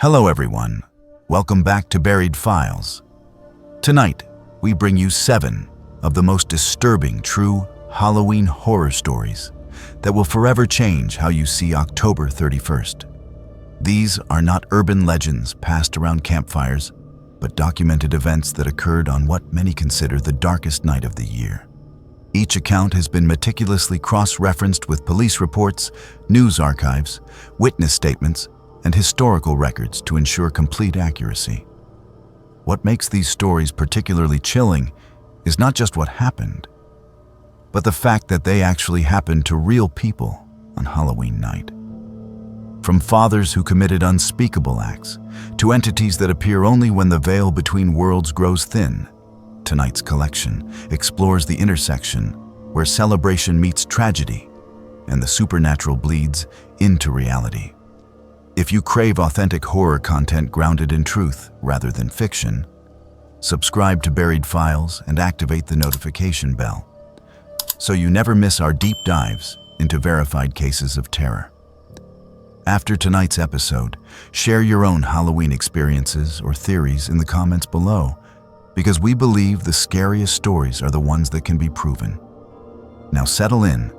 Hello everyone, welcome back to Buried Files. Tonight, we bring you 7 of the most disturbing true Halloween horror stories that will forever change how you see October 31st. These are not urban legends passed around campfires, but documented events that occurred on what many consider the darkest night of the year. Each account has been meticulously cross-referenced with police reports, news archives, witness statements, and historical records to ensure complete accuracy. What makes these stories particularly chilling is not just what happened, but the fact that they actually happened to real people on Halloween night. From fathers who committed unspeakable acts, to entities that appear only when the veil between worlds grows thin, tonight's collection explores the intersection where celebration meets tragedy and the supernatural bleeds into reality. If you crave authentic horror content grounded in truth rather than fiction, subscribe to Buried Files and activate the notification bell so you never miss our deep dives into verified cases of terror. After tonight's episode, share your own Halloween experiences or theories in the comments below, because we believe the scariest stories are the ones that can be proven. Now settle in,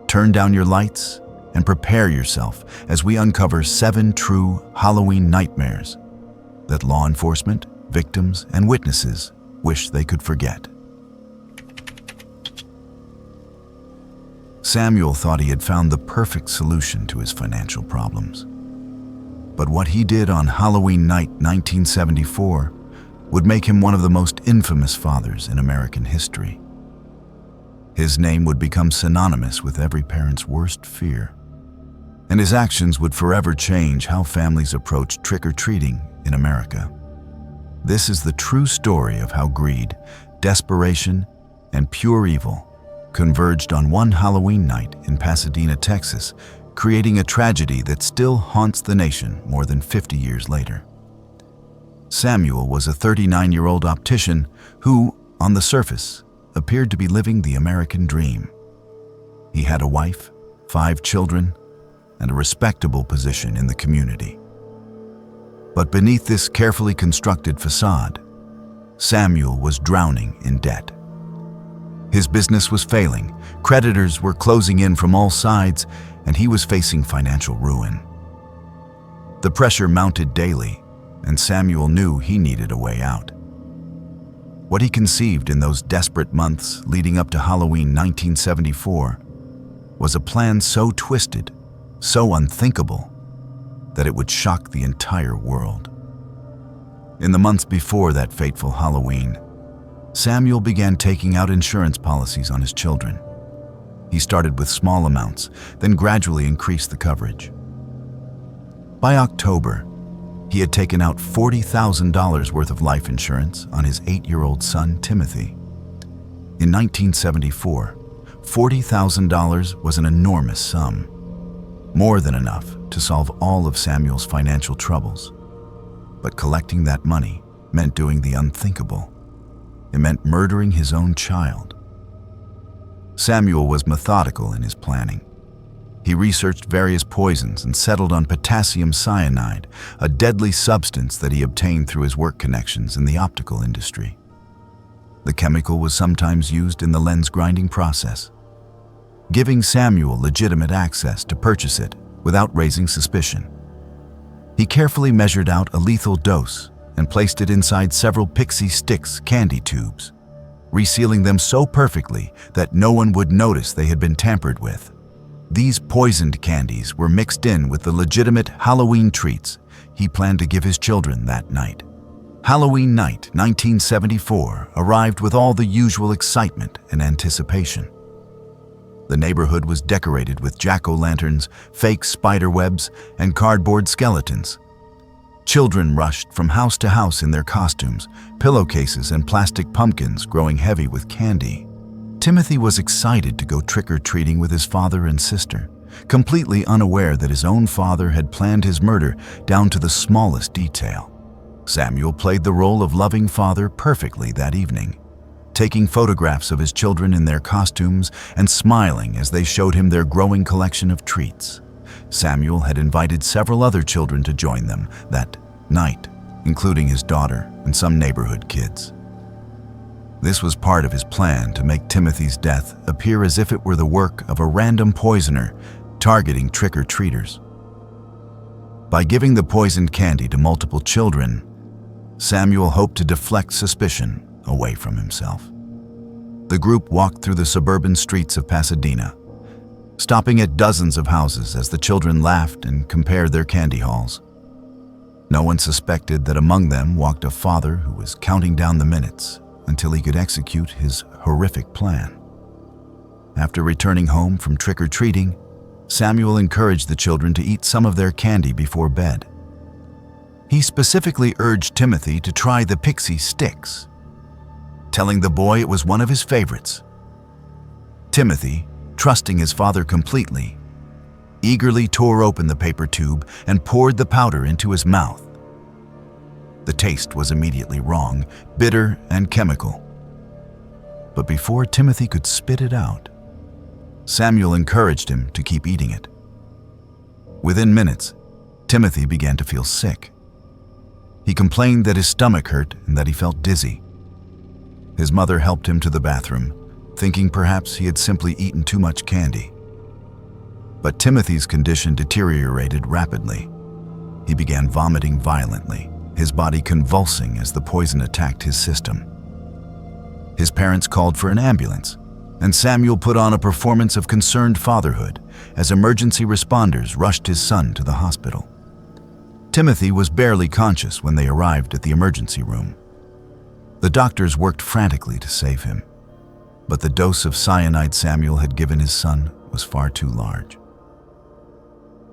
turn down your lights, and prepare yourself as we uncover 7 true Halloween nightmares that law enforcement, victims, and witnesses wish they could forget. Samuel thought he had found the perfect solution to his financial problems. But what he did on Halloween night 1974 would make him one of the most infamous fathers in American history. His name would become synonymous with every parent's worst fear, and his actions would forever change how families approach trick-or-treating in America. This is the true story of how greed, desperation, and pure evil converged on one Halloween night in Pasadena, Texas, creating a tragedy that still haunts the nation more than 50 years later. Samuel was a 39-year-old optician who, on the surface, appeared to be living the American dream. He had a wife, 5 children, and a respectable position in the community. But beneath this carefully constructed facade, Samuel was drowning in debt. His business was failing, creditors were closing in from all sides, and he was facing financial ruin. The pressure mounted daily, and Samuel knew he needed a way out. What he conceived in those desperate months leading up to Halloween 1974 was a plan so twisted, so unthinkable, that it would shock the entire world. In the months before that fateful Halloween, Samuel began taking out insurance policies on his children. He started with small amounts, then gradually increased the coverage. By October, he had taken out $40,000 worth of life insurance on his 8-year-old son, Timothy. In 1974, $40,000 was an enormous sum, more than enough to solve all of Samuel's financial troubles. But collecting that money meant doing the unthinkable. It meant murdering his own child. Samuel was methodical in his planning. He researched various poisons and settled on potassium cyanide, a deadly substance that he obtained through his work connections in the optical industry. The chemical was sometimes used in the lens grinding process, giving Samuel legitimate access to purchase it without raising suspicion. He carefully measured out a lethal dose and placed it inside several Pixie Stix candy tubes, resealing them so perfectly that no one would notice they had been tampered with. These poisoned candies were mixed in with the legitimate Halloween treats he planned to give his children that night. Halloween night 1974 arrived with all the usual excitement and anticipation. The neighborhood was decorated with jack-o'-lanterns, fake spider webs, and cardboard skeletons. Children rushed from house to house in their costumes, pillowcases and plastic pumpkins growing heavy with candy. Timothy was excited to go trick-or-treating with his father and sister, completely unaware that his own father had planned his murder down to the smallest detail. Samuel played the role of loving father perfectly that evening, taking photographs of his children in their costumes and smiling as they showed him their growing collection of treats. Samuel had invited several other children to join them that night, including his daughter and some neighborhood kids. This was part of his plan to make Timothy's death appear as if it were the work of a random poisoner targeting trick-or-treaters. By giving the poisoned candy to multiple children, Samuel hoped to deflect suspicion away from himself. The group walked through the suburban streets of Pasadena, stopping at dozens of houses as the children laughed and compared their candy hauls. No one suspected that among them walked a father who was counting down the minutes until he could execute his horrific plan. After returning home from trick-or-treating, Samuel encouraged the children to eat some of their candy before bed. He specifically urged Timothy to try the pixie sticks, telling the boy it was one of his favorites. Timothy, trusting his father completely, eagerly tore open the paper tube and poured the powder into his mouth. The taste was immediately wrong, bitter and chemical. But before Timothy could spit it out, Samuel encouraged him to keep eating it. Within minutes, Timothy began to feel sick. He complained that his stomach hurt and that he felt dizzy. His mother helped him to the bathroom, thinking perhaps he had simply eaten too much candy. But Timothy's condition deteriorated rapidly. He began vomiting violently, his body convulsing as the poison attacked his system. His parents called for an ambulance, and Samuel put on a performance of concerned fatherhood as emergency responders rushed his son to the hospital. Timothy was barely conscious when they arrived at the emergency room. The doctors worked frantically to save him, but the dose of cyanide Samuel had given his son was far too large.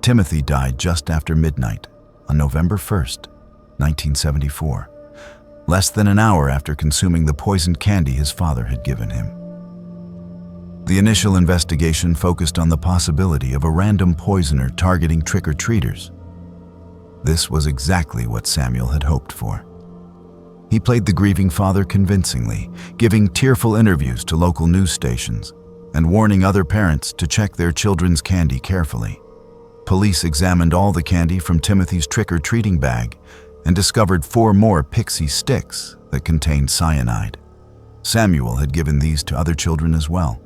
Timothy died just after midnight on November 1st, 1974, less than an hour after consuming the poisoned candy his father had given him. The initial investigation focused on the possibility of a random poisoner targeting trick-or-treaters. This was exactly what Samuel had hoped for. He played the grieving father convincingly, giving tearful interviews to local news stations and warning other parents to check their children's candy carefully. Police examined all the candy from Timothy's trick-or-treating bag and discovered 4 more pixie sticks that contained cyanide. Samuel had given these to other children as well,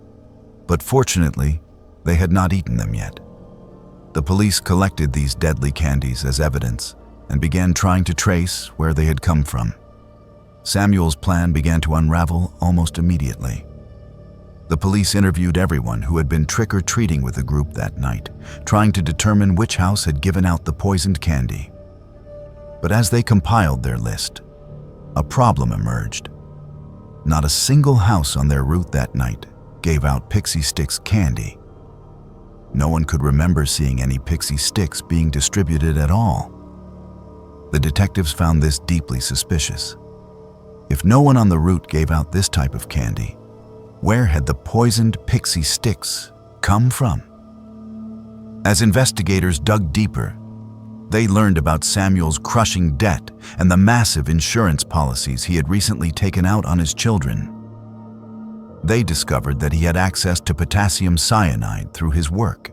but fortunately, they had not eaten them yet. The police collected these deadly candies as evidence and began trying to trace where they had come from. Samuel's plan began to unravel almost immediately. The police interviewed everyone who had been trick-or-treating with the group that night, trying to determine which house had given out the poisoned candy. But as they compiled their list, a problem emerged. Not a single house on their route that night gave out pixie sticks candy. No one could remember seeing any pixie sticks being distributed at all. The detectives found this deeply suspicious. If no one on the route gave out this type of candy, where had the poisoned pixie sticks come from? As investigators dug deeper, they learned about Samuel's crushing debt and the massive insurance policies he had recently taken out on his children. They discovered that he had access to potassium cyanide through his work.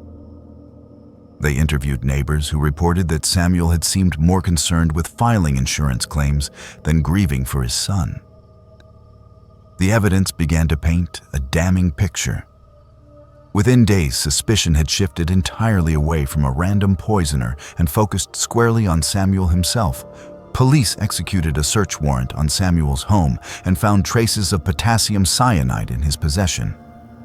They interviewed neighbors who reported that Samuel had seemed more concerned with filing insurance claims than grieving for his son. The evidence began to paint a damning picture. Within days, suspicion had shifted entirely away from a random poisoner and focused squarely on Samuel himself. Police executed a search warrant on Samuel's home and found traces of potassium cyanide in his possession.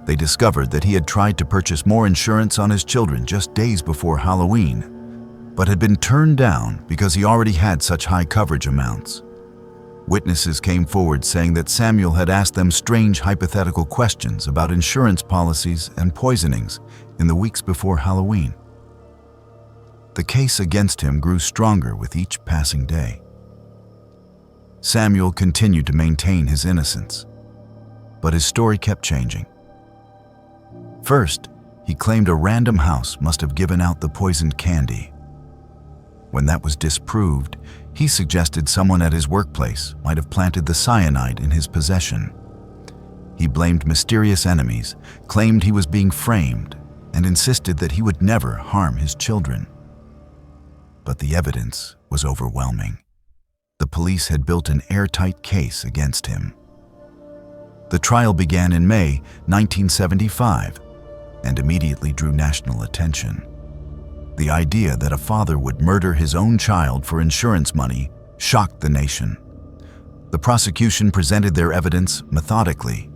They discovered that he had tried to purchase more insurance on his children just days before Halloween, but had been turned down because he already had such high coverage amounts. Witnesses came forward saying that Samuel had asked them strange hypothetical questions about insurance policies and poisonings in the weeks before Halloween. The case against him grew stronger with each passing day. Samuel continued to maintain his innocence, but his story kept changing. First, he claimed a random house must have given out the poisoned candy. When that was disproved, he suggested someone at his workplace might have planted the cyanide in his possession. He blamed mysterious enemies, claimed he was being framed, and insisted that he would never harm his children. But the evidence was overwhelming. The police had built an airtight case against him. The trial began in May 1975 and immediately drew national attention. The idea that a father would murder his own child for insurance money shocked the nation. The prosecution presented their evidence methodically,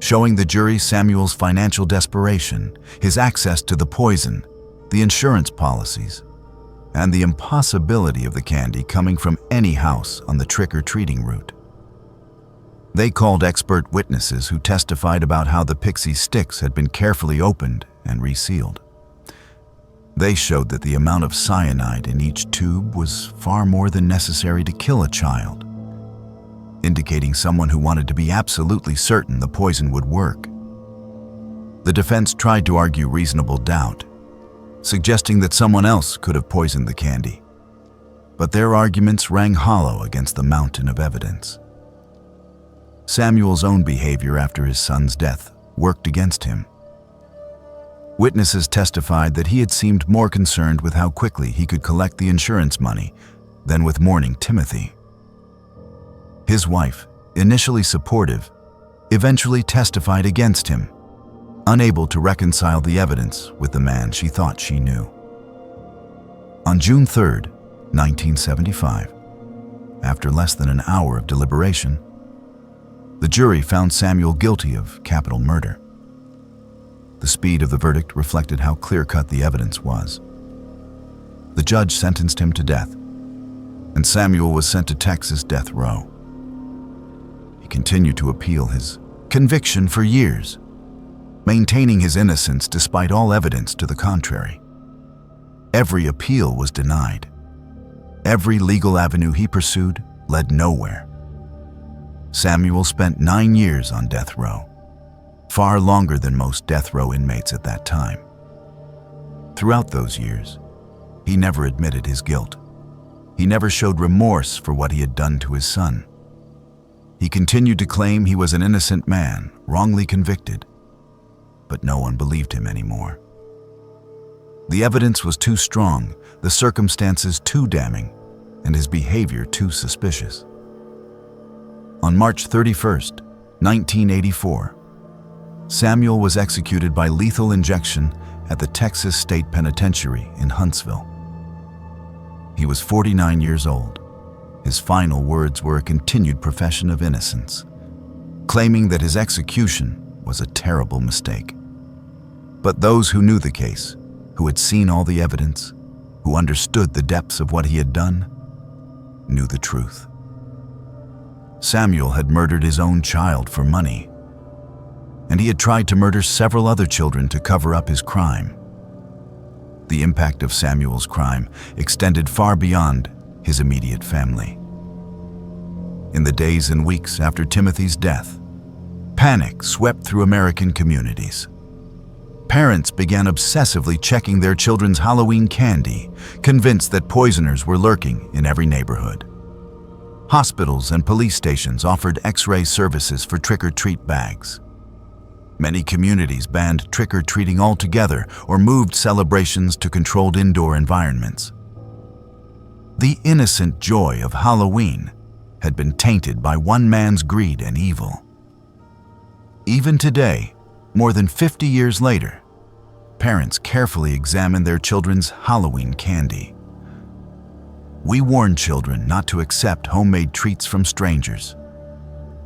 showing the jury Samuel's financial desperation, his access to the poison, the insurance policies, and the impossibility of the candy coming from any house on the trick-or-treating route. They called expert witnesses who testified about how the pixie sticks had been carefully opened and resealed. They showed that the amount of cyanide in each tube was far more than necessary to kill a child, indicating someone who wanted to be absolutely certain the poison would work. The defense tried to argue reasonable doubt, suggesting that someone else could have poisoned the candy. But their arguments rang hollow against the mountain of evidence. Samuel's own behavior after his son's death worked against him. Witnesses testified that he had seemed more concerned with how quickly he could collect the insurance money than with mourning Timothy. His wife, initially supportive, eventually testified against him, unable to reconcile the evidence with the man she thought she knew. On June 3, 1975, after less than an hour of deliberation, the jury found Samuel guilty of capital murder. The speed of the verdict reflected how clear-cut the evidence was. The judge sentenced him to death, and Samuel was sent to Texas death row. He continued to appeal his conviction for years, maintaining his innocence despite all evidence to the contrary. Every appeal was denied. Every legal avenue he pursued led nowhere. Samuel spent 9 years on death row, far longer than most death row inmates at that time. Throughout those years, he never admitted his guilt. He never showed remorse for what he had done to his son. He continued to claim he was an innocent man, wrongly convicted, but no one believed him anymore. The evidence was too strong, the circumstances too damning, and his behavior too suspicious. On March 31, 1984, Samuel was executed by lethal injection at the Texas State Penitentiary in Huntsville. He was 49 years old. His final words were a continued profession of innocence, claiming that his execution was a terrible mistake. But those who knew the case, who had seen all the evidence, who understood the depths of what he had done, knew the truth. Samuel had murdered his own child for money, and he had tried to murder several other children to cover up his crime. The impact of Samuel's crime extended far beyond his immediate family. In the days and weeks after Timothy's death, panic swept through American communities. Parents began obsessively checking their children's Halloween candy, convinced that poisoners were lurking in every neighborhood. Hospitals and police stations offered X-ray services for trick-or-treat bags. Many communities banned trick-or-treating altogether or moved celebrations to controlled indoor environments. The innocent joy of Halloween had been tainted by one man's greed and evil. Even today, more than 50 years later, parents carefully examine their children's Halloween candy. We warn children not to accept homemade treats from strangers.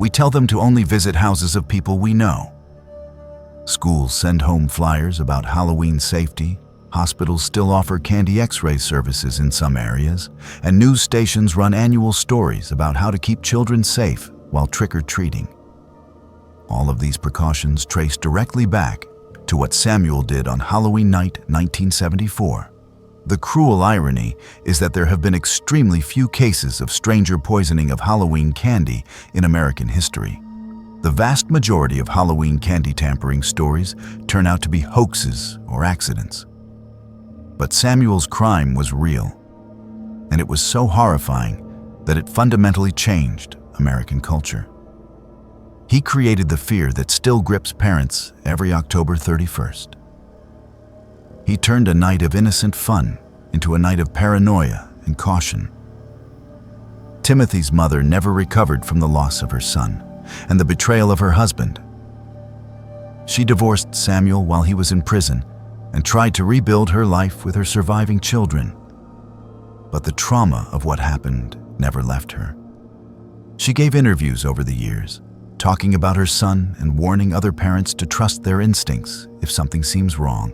We tell them to only visit houses of people we know. Schools send home flyers about Halloween safety, hospitals still offer candy X-ray services in some areas, and news stations run annual stories about how to keep children safe while trick-or-treating. All of these precautions trace directly back to what Samuel did on Halloween night 1974. The cruel irony is that there have been extremely few cases of stranger poisoning of Halloween candy in American history. The vast majority of Halloween candy tampering stories turn out to be hoaxes or accidents. But Samuel's crime was real, and it was so horrifying that it fundamentally changed American culture. He created the fear that still grips parents every October 31st. He turned a night of innocent fun into a night of paranoia and caution. Timothy's mother never recovered from the loss of her son and the betrayal of her husband. She divorced Samuel while he was in prison and tried to rebuild her life with her surviving children. But the trauma of what happened never left her. She gave interviews over the years, talking about her son and warning other parents to trust their instincts if something seems wrong.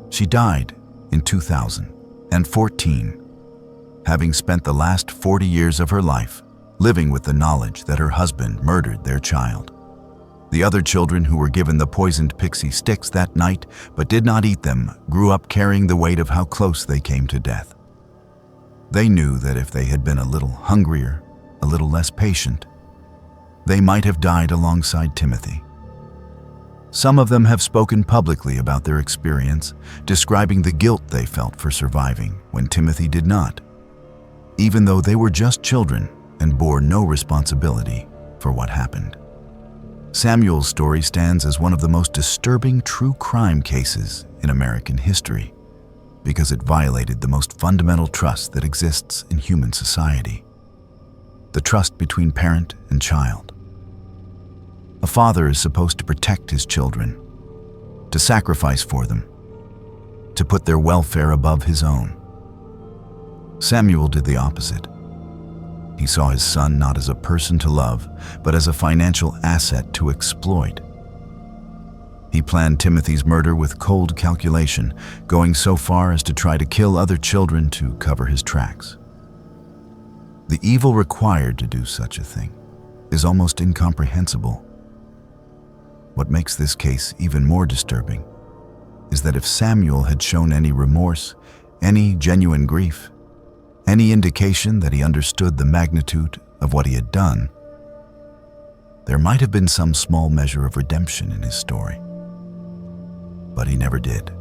She died in 2014, having spent the last 40 years of her life living with the knowledge that her husband murdered their child. The other children who were given the poisoned pixie sticks that night but did not eat them grew up carrying the weight of how close they came to death. They knew that if they had been a little hungrier, a little less patient, they might have died alongside Timothy. Some of them have spoken publicly about their experience, describing the guilt they felt for surviving when Timothy did not, even though they were just children and bore no responsibility for what happened. Samuel's story stands as one of the most disturbing true crime cases in American history because it violated the most fundamental trust that exists in human society: the trust between parent and child. A father is supposed to protect his children, to sacrifice for them, to put their welfare above his own. Samuel did the opposite. He saw his son not as a person to love, but as a financial asset to exploit. He planned Timothy's murder with cold calculation, going so far as to try to kill other children to cover his tracks. The evil required to do such a thing is almost incomprehensible. What makes this case even more disturbing is that if Samuel had shown any remorse, any genuine grief, any indication that he understood the magnitude of what he had done, there might have been some small measure of redemption in his story. But he never did.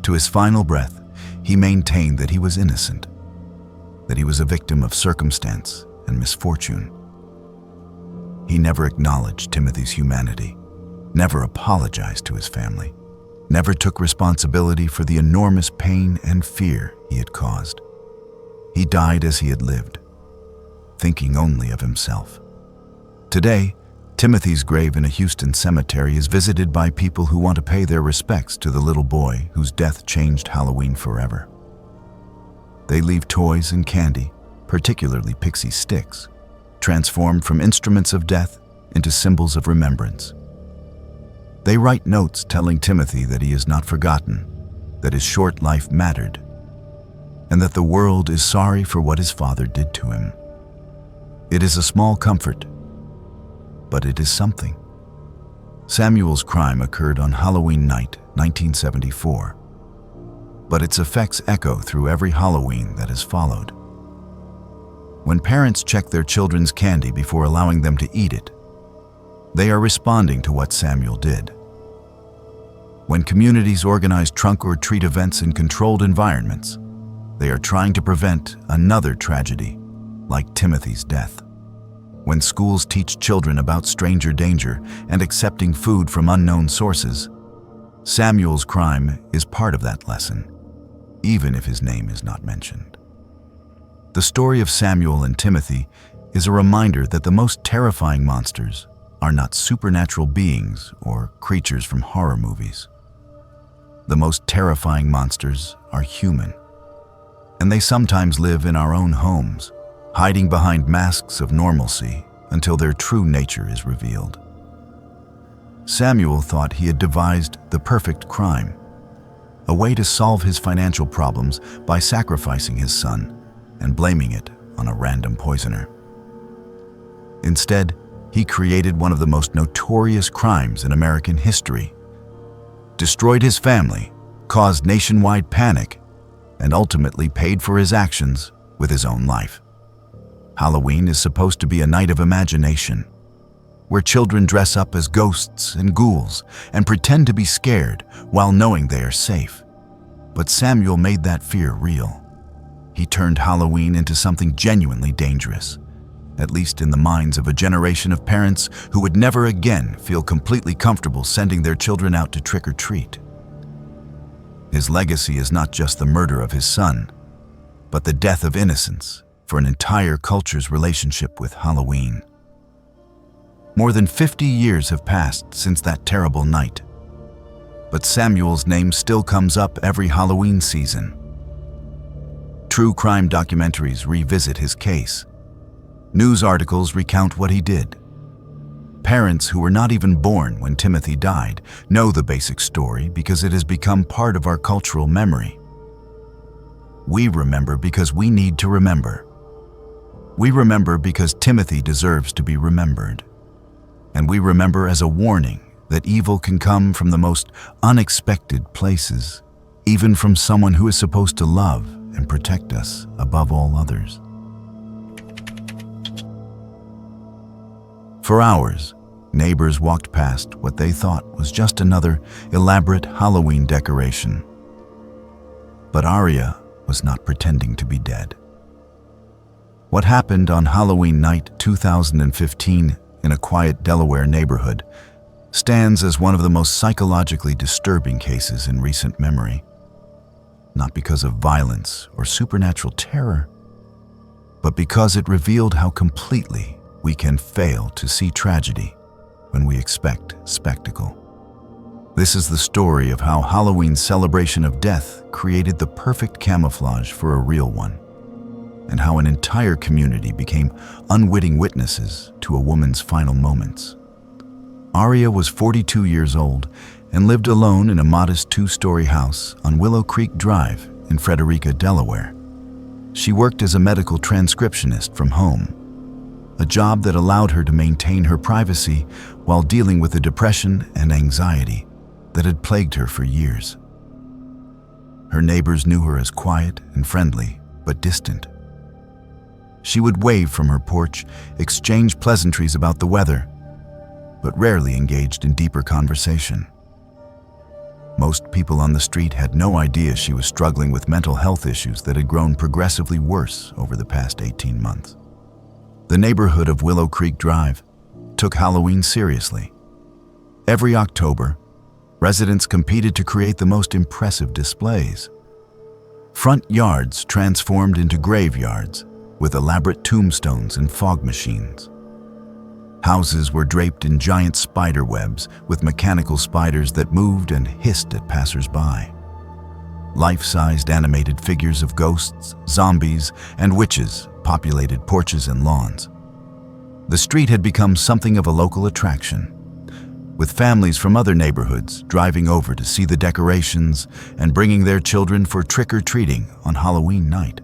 To his final breath, he maintained that he was innocent, that he was a victim of circumstance and misfortune. He never acknowledged Timothy's humanity, never apologized to his family, never took responsibility for the enormous pain and fear he had caused. He died as he had lived, thinking only of himself. Today, Timothy's grave in a Houston cemetery is visited by people who want to pay their respects to the little boy whose death changed Halloween forever. They leave toys and candy, particularly pixie sticks, transformed from instruments of death into symbols of remembrance. They write notes telling Timothy that he is not forgotten, that his short life mattered, and that the world is sorry for what his father did to him. It is a small comfort, but it is something. Samuel's crime occurred on Halloween night, 1974, but its effects echo through every Halloween that has followed. When parents check their children's candy before allowing them to eat it, they are responding to what Samuel did. When communities organize trunk or treat events in controlled environments, they are trying to prevent another tragedy, like Timothy's death. When schools teach children about stranger danger and accepting food from unknown sources, Samuel's crime is part of that lesson, even if his name is not mentioned. The story of Samuel and Timothy is a reminder that the most terrifying monsters are not supernatural beings or creatures from horror movies. The most terrifying monsters are human, and they sometimes live in our own homes, hiding behind masks of normalcy until their true nature is revealed. Samuel thought he had devised the perfect crime, a way to solve his financial problems by sacrificing his son and blaming it on a random poisoner. Instead, he created one of the most notorious crimes in American history, destroyed his family, caused nationwide panic, and ultimately paid for his actions with his own life. Halloween is supposed to be a night of imagination, where children dress up as ghosts and ghouls and pretend to be scared while knowing they are safe. But Samuel made that fear real. He turned Halloween into something genuinely dangerous, at least in the minds of a generation of parents who would never again feel completely comfortable sending their children out to trick or treat. His legacy is not just the murder of his son, but the death of innocence for an entire culture's relationship with Halloween. More than 50 years have passed since that terrible night, but Samuel's name still comes up every Halloween season. True crime documentaries revisit his case. News articles recount what he did. Parents who were not even born when Timothy died know the basic story because it has become part of our cultural memory. We remember because we need to remember. We remember because Timothy deserves to be remembered. And we remember as a warning that evil can come from the most unexpected places, even from someone who is supposed to love and protect us above all others. For hours, neighbors walked past what they thought was just another elaborate Halloween decoration. But Arya was not pretending to be dead. What happened on Halloween night 2015 in a quiet Delaware neighborhood stands as one of the most psychologically disturbing cases in recent memory. Not because of violence or supernatural terror, but because it revealed how completely we can fail to see tragedy when we expect spectacle. This is the story of how Halloween's celebration of death created the perfect camouflage for a real one, and how an entire community became unwitting witnesses to a woman's final moments. Arya was 42 years old and lived alone in a modest 2-story house on Willow Creek Drive in Frederica, Delaware. She worked as a medical transcriptionist from home, a job that allowed her to maintain her privacy while dealing with the depression and anxiety that had plagued her for years. Her neighbors knew her as quiet and friendly, but distant. She would wave from her porch, exchange pleasantries about the weather, but rarely engaged in deeper conversation. Most people on the street had no idea she was struggling with mental health issues that had grown progressively worse over the past 18 months. The neighborhood of Willow Creek Drive took Halloween seriously. Every October, residents competed to create the most impressive displays. Front yards transformed into graveyards with elaborate tombstones and fog machines. Houses were draped in giant spider webs with mechanical spiders that moved and hissed at passers-by. Life-sized animated figures of ghosts, zombies, and witches populated porches and lawns. The street had become something of a local attraction, with families from other neighborhoods driving over to see the decorations and bringing their children for trick-or-treating on Halloween night.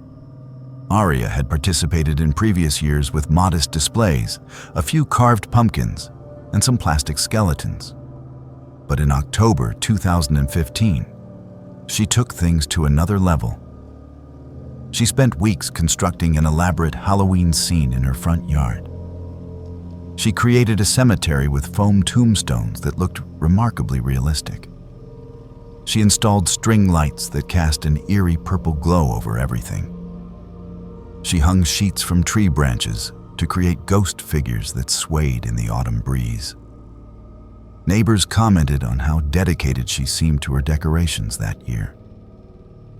Arya had participated in previous years with modest displays, a few carved pumpkins, and some plastic skeletons. But in October 2015, she took things to another level. She spent weeks constructing an elaborate Halloween scene in her front yard. She created a cemetery with foam tombstones that looked remarkably realistic. She installed string lights that cast an eerie purple glow over everything. She hung sheets from tree branches to create ghost figures that swayed in the autumn breeze. Neighbors commented on how dedicated she seemed to her decorations that year,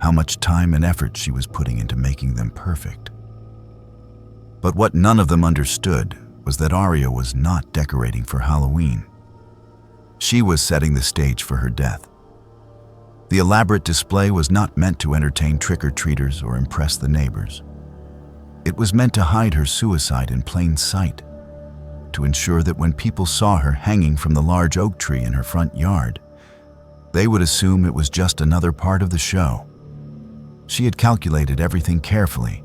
how much time and effort she was putting into making them perfect. But what none of them understood was that Arya was not decorating for Halloween. She was setting the stage for her death. The elaborate display was not meant to entertain trick-or-treaters or impress the neighbors. It was meant to hide her suicide in plain sight, to ensure that when people saw her hanging from the large oak tree in her front yard, they would assume it was just another part of the show. She had calculated everything carefully,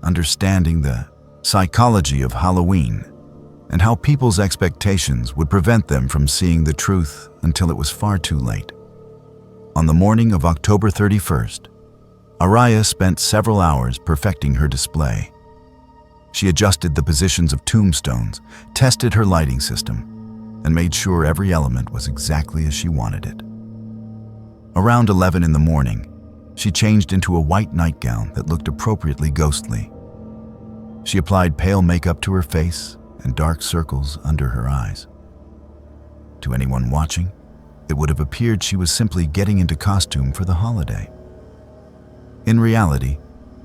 understanding the psychology of Halloween and how people's expectations would prevent them from seeing the truth until it was far too late. On the morning of October 31st, Arya spent several hours perfecting her display. She adjusted the positions of tombstones, tested her lighting system, and made sure every element was exactly as she wanted it. Around 11 in the morning, she changed into a white nightgown that looked appropriately ghostly. She applied pale makeup to her face and dark circles under her eyes. To anyone watching, it would have appeared she was simply getting into costume for the holiday. In reality,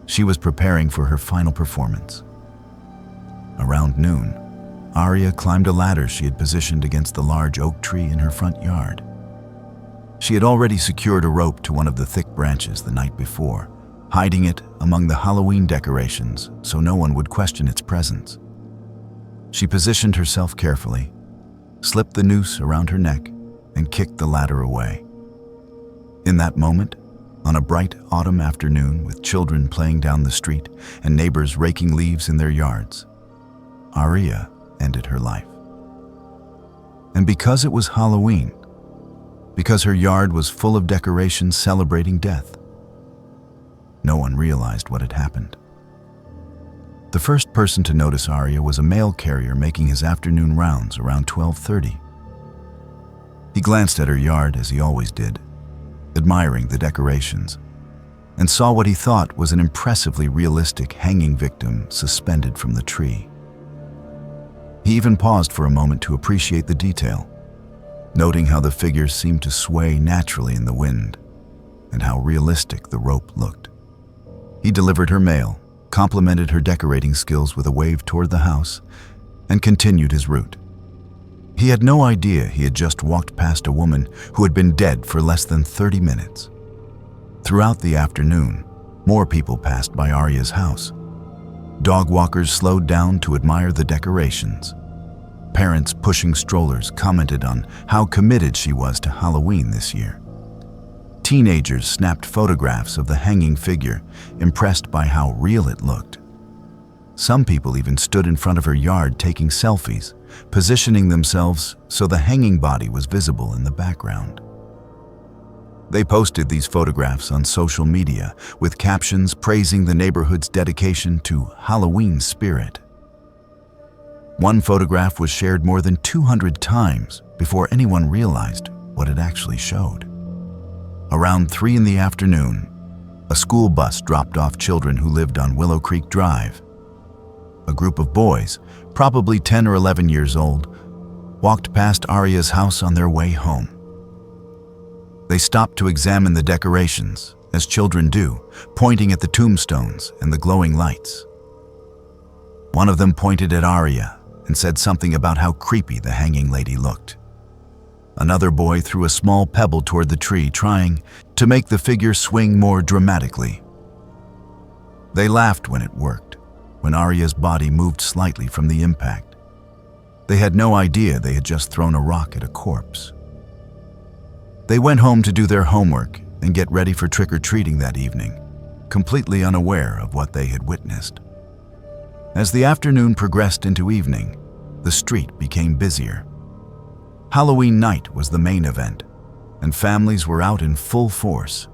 she was preparing for her final performance. Around noon, Arya climbed a ladder she had positioned against the large oak tree in her front yard. She had already secured a rope to one of the thick branches the night before, hiding it among the Halloween decorations so no one would question its presence. She positioned herself carefully, slipped the noose around her neck, and kicked the ladder away. In that moment, on a bright autumn afternoon with children playing down the street and neighbors raking leaves in their yards, Arya ended her life. And because it was Halloween, because her yard was full of decorations celebrating death, no one realized what had happened. The first person to notice Arya was a mail carrier making his afternoon rounds around 12:30. He glanced at her yard as he always did, admiring the decorations, and saw what he thought was an impressively realistic hanging victim suspended from the tree. He even paused for a moment to appreciate the detail, noting how the figure seemed to sway naturally in the wind and how realistic the rope looked. He delivered her mail, complimented her decorating skills with a wave toward the house, and continued his route. He had no idea he had just walked past a woman who had been dead for less than 30 minutes. Throughout the afternoon, more people passed by Arya's house. Dog walkers slowed down to admire the decorations. Parents pushing strollers commented on how committed she was to Halloween this year. Teenagers snapped photographs of the hanging figure, impressed by how real it looked. Some people even stood in front of her yard taking selfies, positioning themselves so the hanging body was visible in the background. They posted these photographs on social media with captions praising the neighborhood's dedication to Halloween spirit. One photograph was shared more than 200 times before anyone realized what it actually showed. Around 3 in the afternoon, a school bus dropped off children who lived on Willow Creek Drive. A group of boys, probably 10 or 11 years old, walked past Arya's house on their way home. They stopped to examine the decorations, as children do, pointing at the tombstones and the glowing lights. One of them pointed at Arya and said something about how creepy the hanging lady looked. Another boy threw a small pebble toward the tree, trying to make the figure swing more dramatically. They laughed when it worked, when Arya's body moved slightly from the impact. They had no idea they had just thrown a rock at a corpse. They went home to do their homework and get ready for trick-or-treating that evening, completely unaware of what they had witnessed. As the afternoon progressed into evening, the street became busier. Halloween night was the main event, and families were out in full force.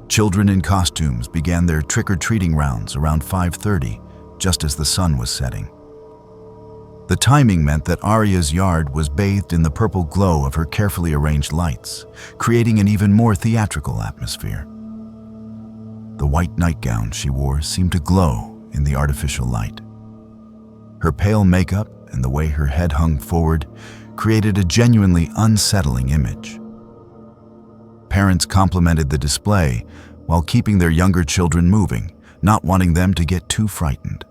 Children in costumes began their trick-or-treating rounds around 5:30, just as the sun was setting. The timing meant that Arya's yard was bathed in the purple glow of her carefully arranged lights, creating an even more theatrical atmosphere. The white nightgown she wore seemed to glow in the artificial light. Her pale makeup and the way her head hung forward created a genuinely unsettling image. Parents complimented the display while keeping their younger children moving, not wanting them to get too frightened.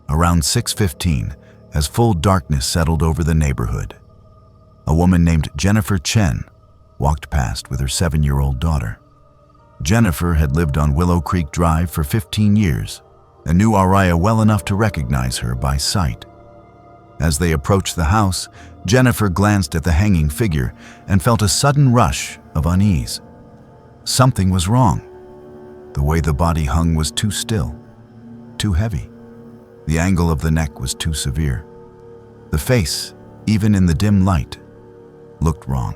Around 6:15, as full darkness settled over the neighborhood, a woman named Jennifer Chen walked past with her 7-year-old daughter. Jennifer had lived on Willow Creek Drive for 15 years and knew Arya well enough to recognize her by sight. As they approached the house, Jennifer glanced at the hanging figure and felt a sudden rush of unease. Something was wrong. The way the body hung was too still, too heavy. The angle of the neck was too severe. The face, even in the dim light, looked wrong.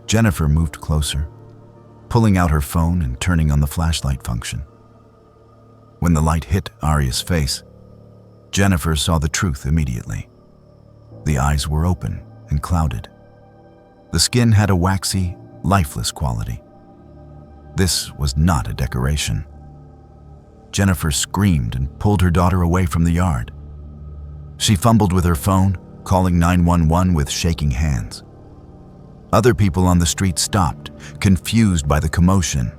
Jennifer moved closer, pulling out her phone and turning on the flashlight function. When the light hit Arya's face, Jennifer saw the truth immediately. The eyes were open and clouded. The skin had a waxy, lifeless quality. This was not a decoration. Jennifer screamed and pulled her daughter away from the yard. She fumbled with her phone, calling 911 with shaking hands. Other people on the street stopped, confused by the commotion.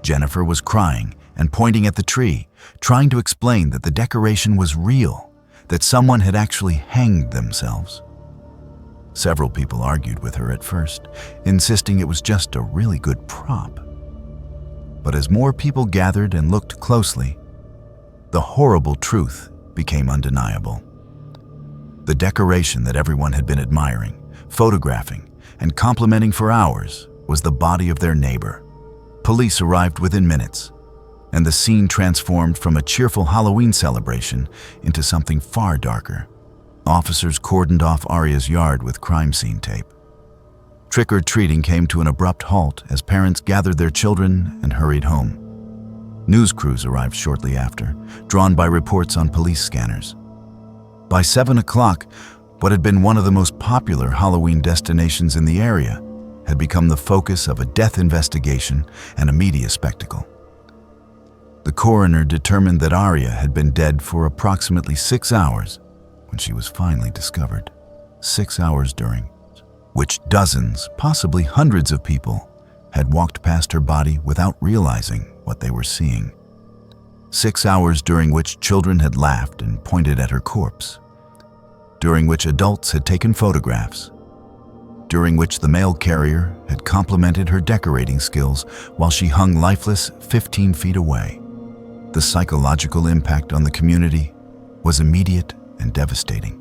Jennifer was crying and pointing at the tree, trying to explain that the decoration was real, that someone had actually hanged themselves. Several people argued with her at first, insisting it was just a really good prop. But as more people gathered and looked closely, the horrible truth became undeniable. The decoration that everyone had been admiring, photographing, and complimenting for hours was the body of their neighbor. Police arrived within minutes, and the scene transformed from a cheerful Halloween celebration into something far darker. Officers cordoned off Arya's yard with crime scene tape. Trick-or-treating came to an abrupt halt as parents gathered their children and hurried home. News crews arrived shortly after, drawn by reports on police scanners. By 7 o'clock, what had been one of the most popular Halloween destinations in the area had become the focus of a death investigation and a media spectacle. The coroner determined that Arya had been dead for approximately 6 hours when she was finally discovered. 6 hours during which dozens, possibly hundreds of people had walked past her body without realizing what they were seeing. 6 hours during which children had laughed and pointed at her corpse. During which adults had taken photographs. During which the mail carrier had complimented her decorating skills while she hung lifeless 15 feet away. The psychological impact on the community was immediate and devastating.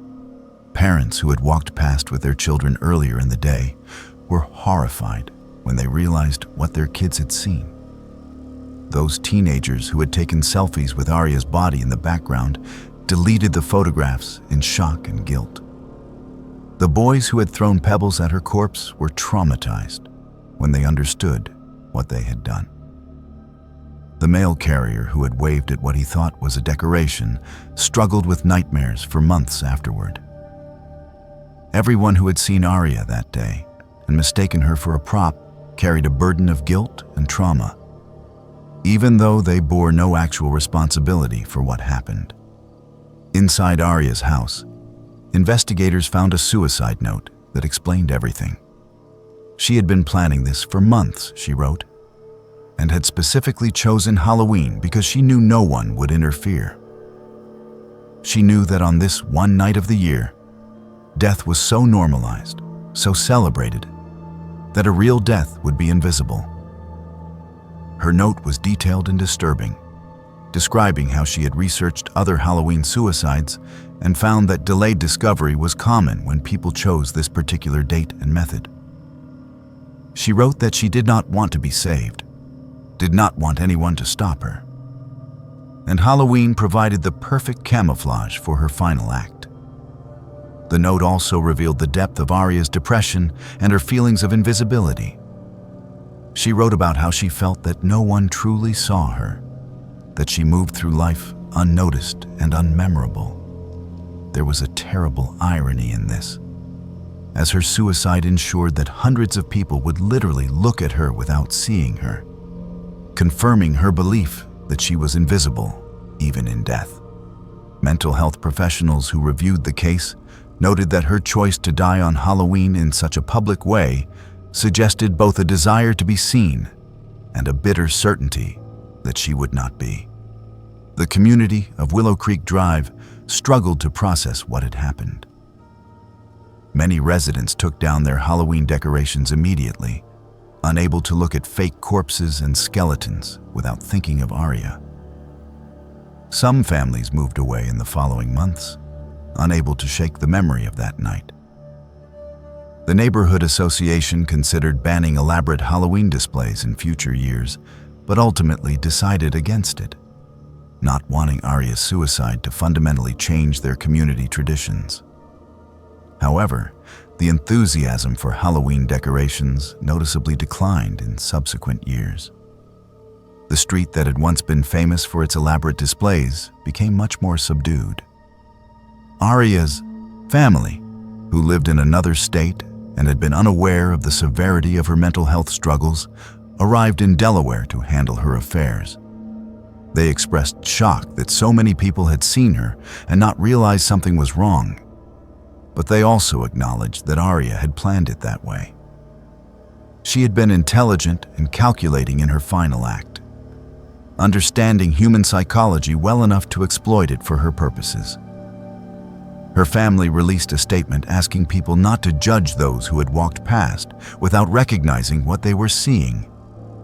Parents who had walked past with their children earlier in the day were horrified when they realized what their kids had seen. Those teenagers who had taken selfies with Arya's body in the background deleted the photographs in shock and guilt. The boys who had thrown pebbles at her corpse were traumatized when they understood what they had done. The mail carrier who had waved at what he thought was a decoration struggled with nightmares for months afterward. Everyone who had seen Arya that day and mistaken her for a prop carried a burden of guilt and trauma, even though they bore no actual responsibility for what happened. Inside Arya's house, investigators found a suicide note that explained everything. She had been planning this for months, she wrote, and had specifically chosen Halloween because she knew no one would interfere. She knew that on this one night of the year, death was so normalized, so celebrated, that a real death would be invisible. Her note was detailed and disturbing, describing how she had researched other Halloween suicides and found that delayed discovery was common when people chose this particular date and method. She wrote that she did not want to be saved, did not want anyone to stop her. And Halloween provided the perfect camouflage for her final act. The note also revealed the depth of Arya's depression and her feelings of invisibility. She wrote about how she felt that no one truly saw her, that she moved through life unnoticed and unmemorable. There was a terrible irony in this, as her suicide ensured that hundreds of people would literally look at her without seeing her, confirming her belief that she was invisible, even in death. Mental health professionals who reviewed the case noted that her choice to die on Halloween in such a public way suggested both a desire to be seen and a bitter certainty that she would not be. The community of Willow Creek Drive struggled to process what had happened. Many residents took down their Halloween decorations immediately, unable to look at fake corpses and skeletons without thinking of Arya. Some families moved away in the following months, unable to shake the memory of that night. The neighborhood association considered banning elaborate Halloween displays in future years, but ultimately decided against it, not wanting Arya's suicide to fundamentally change their community traditions. However, the enthusiasm for Halloween decorations noticeably declined in subsequent years. The street that had once been famous for its elaborate displays became much more subdued. Arya's family, who lived in another state and had been unaware of the severity of her mental health struggles, arrived in Delaware to handle her affairs. They expressed shock that so many people had seen her and not realized something was wrong. but they also acknowledged that Arya had planned it that way. She had been intelligent and calculating in her final act, understanding human psychology well enough to exploit it for her purposes. Her family released a statement asking people not to judge those who had walked past without recognizing what they were seeing,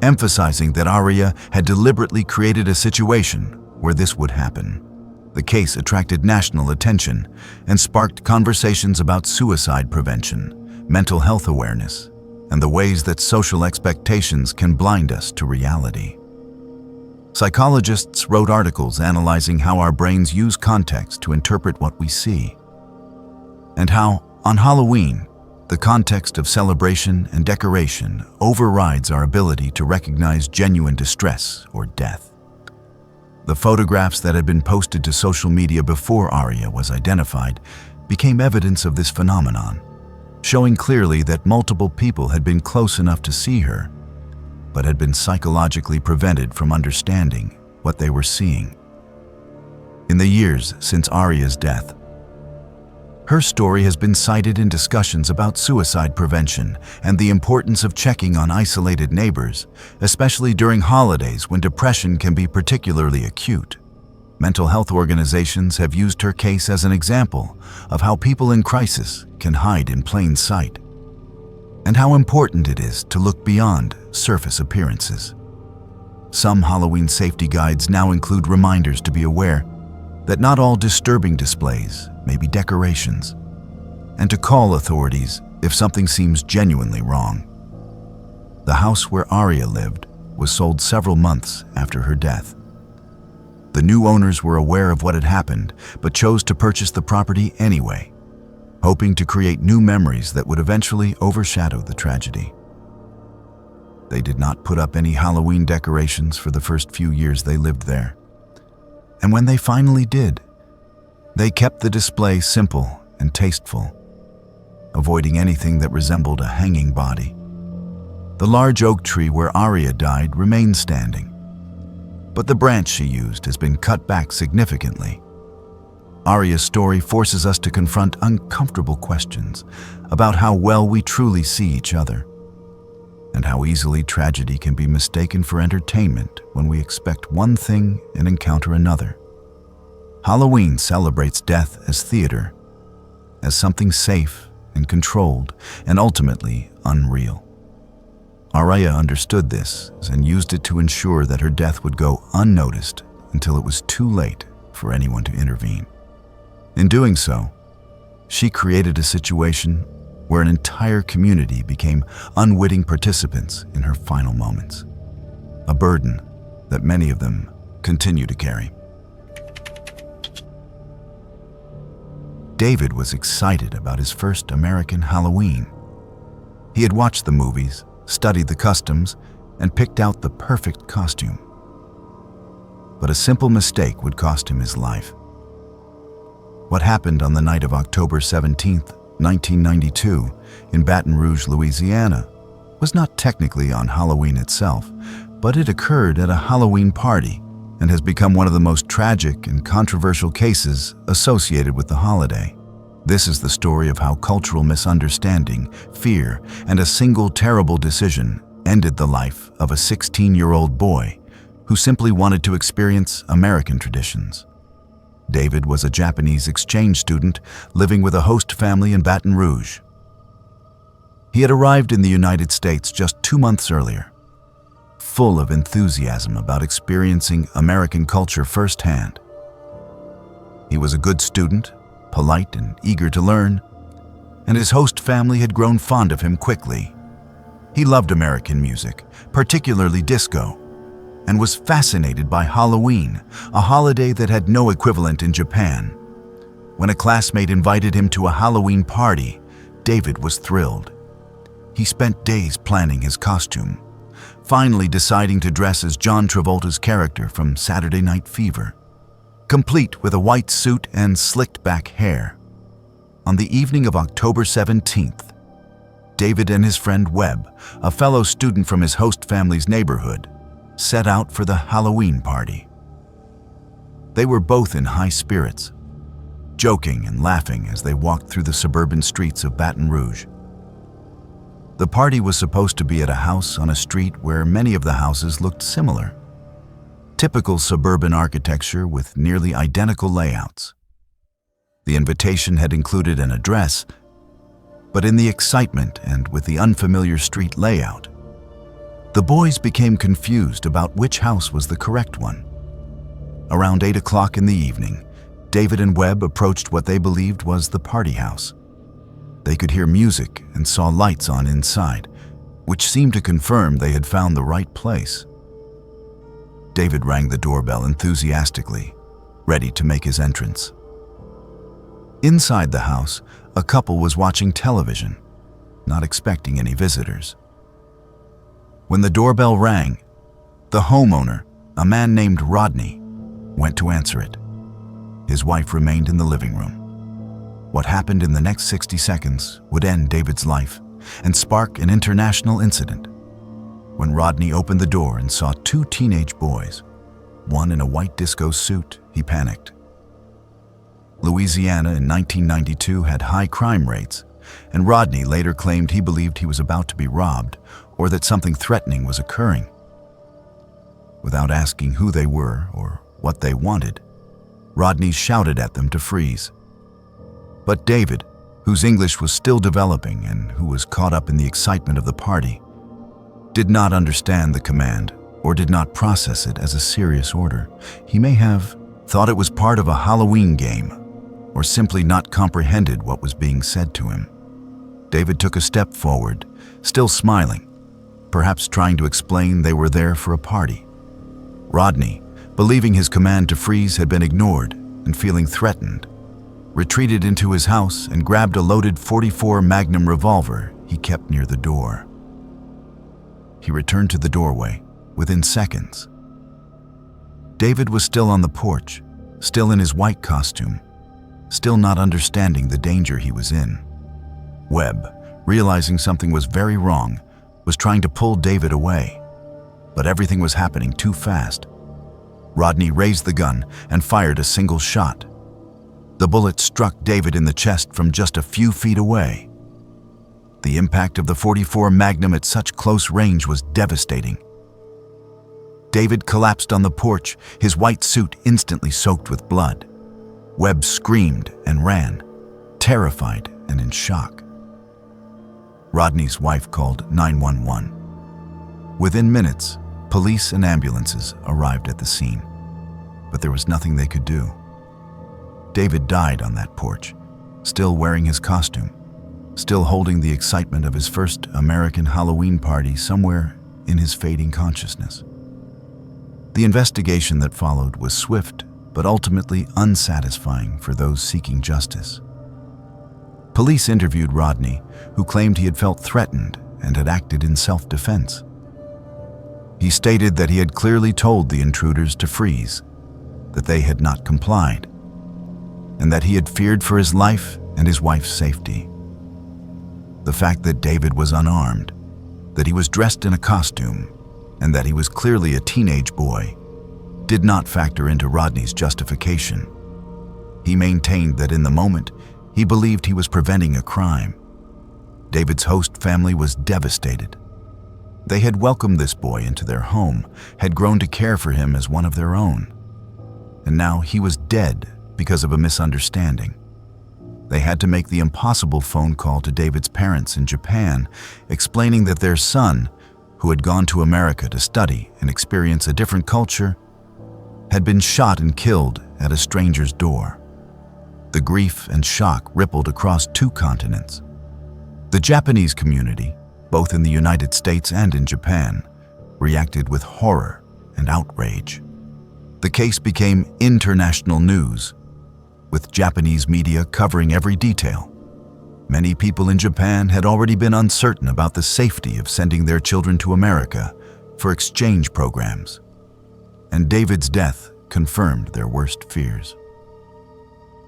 emphasizing that Arya had deliberately created a situation where this would happen. The case attracted national attention and sparked conversations about suicide prevention, mental health awareness, and the ways that social expectations can blind us to reality. Psychologists wrote articles analyzing how our brains use context to interpret what we see, and how, on Halloween, the context of celebration and decoration overrides our ability to recognize genuine distress or death. The photographs that had been posted to social media before Arya was identified became evidence of this phenomenon, showing clearly that multiple people had been close enough to see her, but had been psychologically prevented from understanding what they were seeing. In the years since Arya's death, her story has been cited in discussions about suicide prevention and the importance of checking on isolated neighbors, especially during holidays when depression can be particularly acute. Mental health organizations have used her case as an example of how people in crisis can hide in plain sight, and how important it is to look beyond surface appearances. Some Halloween safety guides now include reminders to be aware that not all disturbing displays may be decorations, and to call authorities if something seems genuinely wrong. The house where Arya lived was sold several months after her death. The new owners were aware of what had happened, but chose to purchase the property anyway, hoping to create new memories that would eventually overshadow the tragedy. They did not put up any Halloween decorations for the first few years they lived there. And when they finally did, they kept the display simple and tasteful, avoiding anything that resembled a hanging body. The large oak tree where Arya died remains standing, but the branch she used has been cut back significantly. Arya's story forces us to confront uncomfortable questions about how well we truly see each other, and how easily tragedy can be mistaken for entertainment when we expect one thing and encounter another. Halloween celebrates death as theater, as something safe and controlled and ultimately unreal. Arya understood this and used it to ensure that her death would go unnoticed until it was too late for anyone to intervene. In doing so, she created a situation where an entire community became unwitting participants in her final moments, a burden that many of them continue to carry. David was excited about his first American Halloween. He had watched the movies, studied the customs, and picked out the perfect costume. But a simple mistake would cost him his life. What happened on the night of October 17th, 1992, in Baton Rouge, Louisiana, was not technically on Halloween itself, but it occurred at a Halloween party and has become one of the most tragic and controversial cases associated with the holiday. This is the story of how cultural misunderstanding, fear, and a single terrible decision ended the life of a 16-year-old boy who simply wanted to experience American traditions. David was a Japanese exchange student living with a host family in Baton Rouge. He had arrived in the United States just 2 months earlier, full of enthusiasm about experiencing American culture firsthand. He was a good student, polite and eager to learn, and his host family had grown fond of him quickly. He loved American music, particularly disco, and was fascinated by Halloween, a holiday that had no equivalent in Japan. When a classmate invited him to a Halloween party, David was thrilled. He spent days planning his costume, finally deciding to dress as John Travolta's character from Saturday Night Fever, complete with a white suit and slicked back hair. On the evening of October 17th, David and his friend Webb, a fellow student from his host family's neighborhood, set out for the Halloween party. They were both in high spirits, joking and laughing as they walked through the suburban streets of Baton Rouge. The party was supposed to be at a house on a street where many of the houses looked similar. Typical suburban architecture with nearly identical layouts. The invitation had included an address, but in the excitement and with the unfamiliar street layout, the boys became confused about which house was the correct one. Around 8 o'clock in the evening, David and Webb approached what they believed was the party house. They could hear music and saw lights on inside, which seemed to confirm they had found the right place. David rang the doorbell enthusiastically, ready to make his entrance. Inside the house, a couple was watching television, not expecting any visitors. When the doorbell rang, the homeowner, a man named Rodney, went to answer it. His wife remained in the living room. What happened in the next 60 seconds would end David's life and spark an international incident. When Rodney opened the door and saw 2 teenage boys, one in a white disco suit, he panicked. Louisiana in 1992 had high crime rates, and Rodney later claimed he believed he was about to be robbed or that something threatening was occurring. Without asking who they were or what they wanted, Rodney shouted at them to freeze. But David, whose English was still developing and who was caught up in the excitement of the party, did not understand the command or did not process it as a serious order. He may have thought it was part of a Halloween game or simply not comprehended what was being said to him. David took a step forward, still smiling, perhaps trying to explain they were there for a party. Rodney, believing his command to freeze had been ignored and feeling threatened, retreated into his house and grabbed a loaded .44 Magnum revolver he kept near the door. He returned to the doorway within seconds. David was still on the porch, still in his white costume, still not understanding the danger he was in. Webb, realizing something was very wrong, was trying to pull David away, but everything was happening too fast. Rodney raised the gun and fired a single shot. The bullet struck David in the chest from just a few feet away. The impact of the .44 Magnum at such close range was devastating. David collapsed on the porch, his white suit instantly soaked with blood. Webb screamed and ran, terrified and in shock. Rodney's wife called 911. Within minutes, police and ambulances arrived at the scene, but there was nothing they could do. David died on that porch, still wearing his costume, still holding the excitement of his first American Halloween party somewhere in his fading consciousness. The investigation that followed was swift but ultimately unsatisfying for those seeking justice. Police interviewed Rodney, who claimed he had felt threatened and had acted in self-defense. He stated that he had clearly told the intruders to freeze, that they had not complied, and that he had feared for his life and his wife's safety. The fact that David was unarmed, that he was dressed in a costume, and that he was clearly a teenage boy did not factor into Rodney's justification. He maintained that in the moment, he believed he was preventing a crime. David's host family was devastated. They had welcomed this boy into their home, had grown to care for him as one of their own. And now he was dead because of a misunderstanding. They had to make the impossible phone call to David's parents in Japan, explaining that their son, who had gone to America to study and experience a different culture, had been shot and killed at a stranger's door. The grief and shock rippled across 2 continents. The Japanese community, both in the United States and in Japan, reacted with horror and outrage. The case became international news, with Japanese media covering every detail. Many people in Japan had already been uncertain about the safety of sending their children to America for exchange programs, and David's death confirmed their worst fears.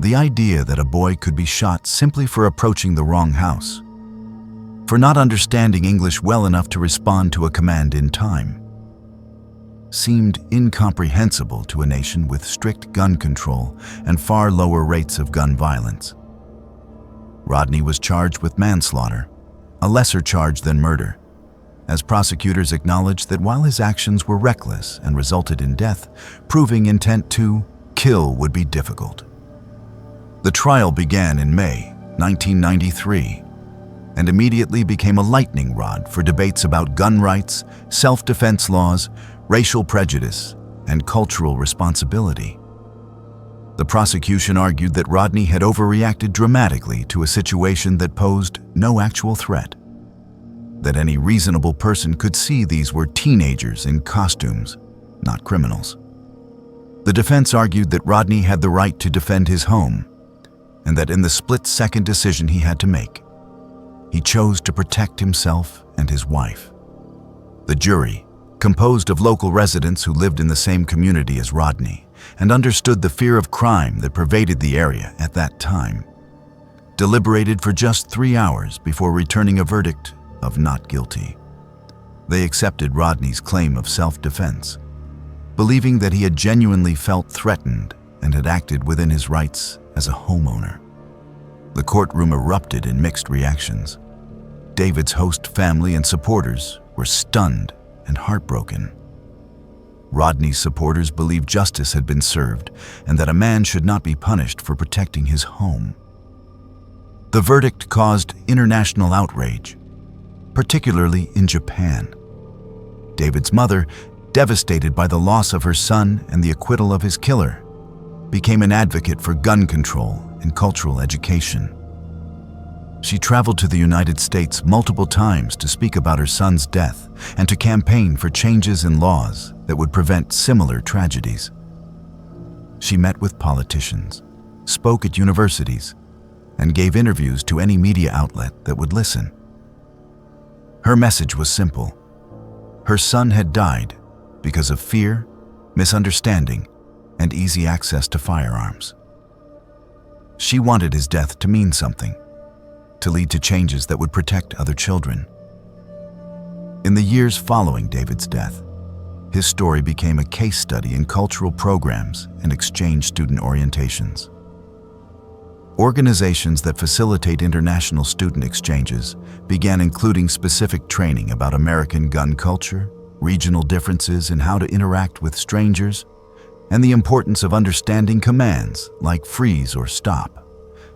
The idea that a boy could be shot simply for approaching the wrong house, for not understanding English well enough to respond to a command in time. seemed incomprehensible to a nation with strict gun control and far lower rates of gun violence. Rodney was charged with manslaughter, a lesser charge than murder, as prosecutors acknowledged that while his actions were reckless and resulted in death, proving intent to kill would be difficult. The trial began in May 1993 and immediately became a lightning rod for debates about gun rights, self-defense laws, racial prejudice, and cultural responsibility. The prosecution argued that Rodney had overreacted dramatically to a situation that posed no actual threat, that any reasonable person could see these were teenagers in costumes, not criminals. The defense argued that Rodney had the right to defend his home, and that in the split-second decision he had to make, he chose to protect himself and his wife. The jury, composed of local residents who lived in the same community as Rodney and understood the fear of crime that pervaded the area at that time, deliberated for just 3 hours before returning a verdict of not guilty. They accepted Rodney's claim of self-defense, believing that he had genuinely felt threatened and had acted within his rights as a homeowner. The courtroom erupted in mixed reactions. David's host family and supporters were stunned and heartbroken. Rodney's supporters believed justice had been served and that a man should not be punished for protecting his home. The verdict caused international outrage, particularly in Japan. David's mother, devastated by the loss of her son and the acquittal of his killer, became an advocate for gun control and cultural education. She traveled to the United States multiple times to speak about her son's death and to campaign for changes in laws that would prevent similar tragedies. She met with politicians, spoke at universities, and gave interviews to any media outlet that would listen. Her message was simple. Her son had died because of fear, misunderstanding, and easy access to firearms. She wanted his death to mean something, to lead to changes that would protect other children. In the years following David's death, his story became a case study in cultural programs and exchange student orientations. Organizations that facilitate international student exchanges began including specific training about American gun culture, regional differences in how to interact with strangers, and the importance of understanding commands like freeze or stop.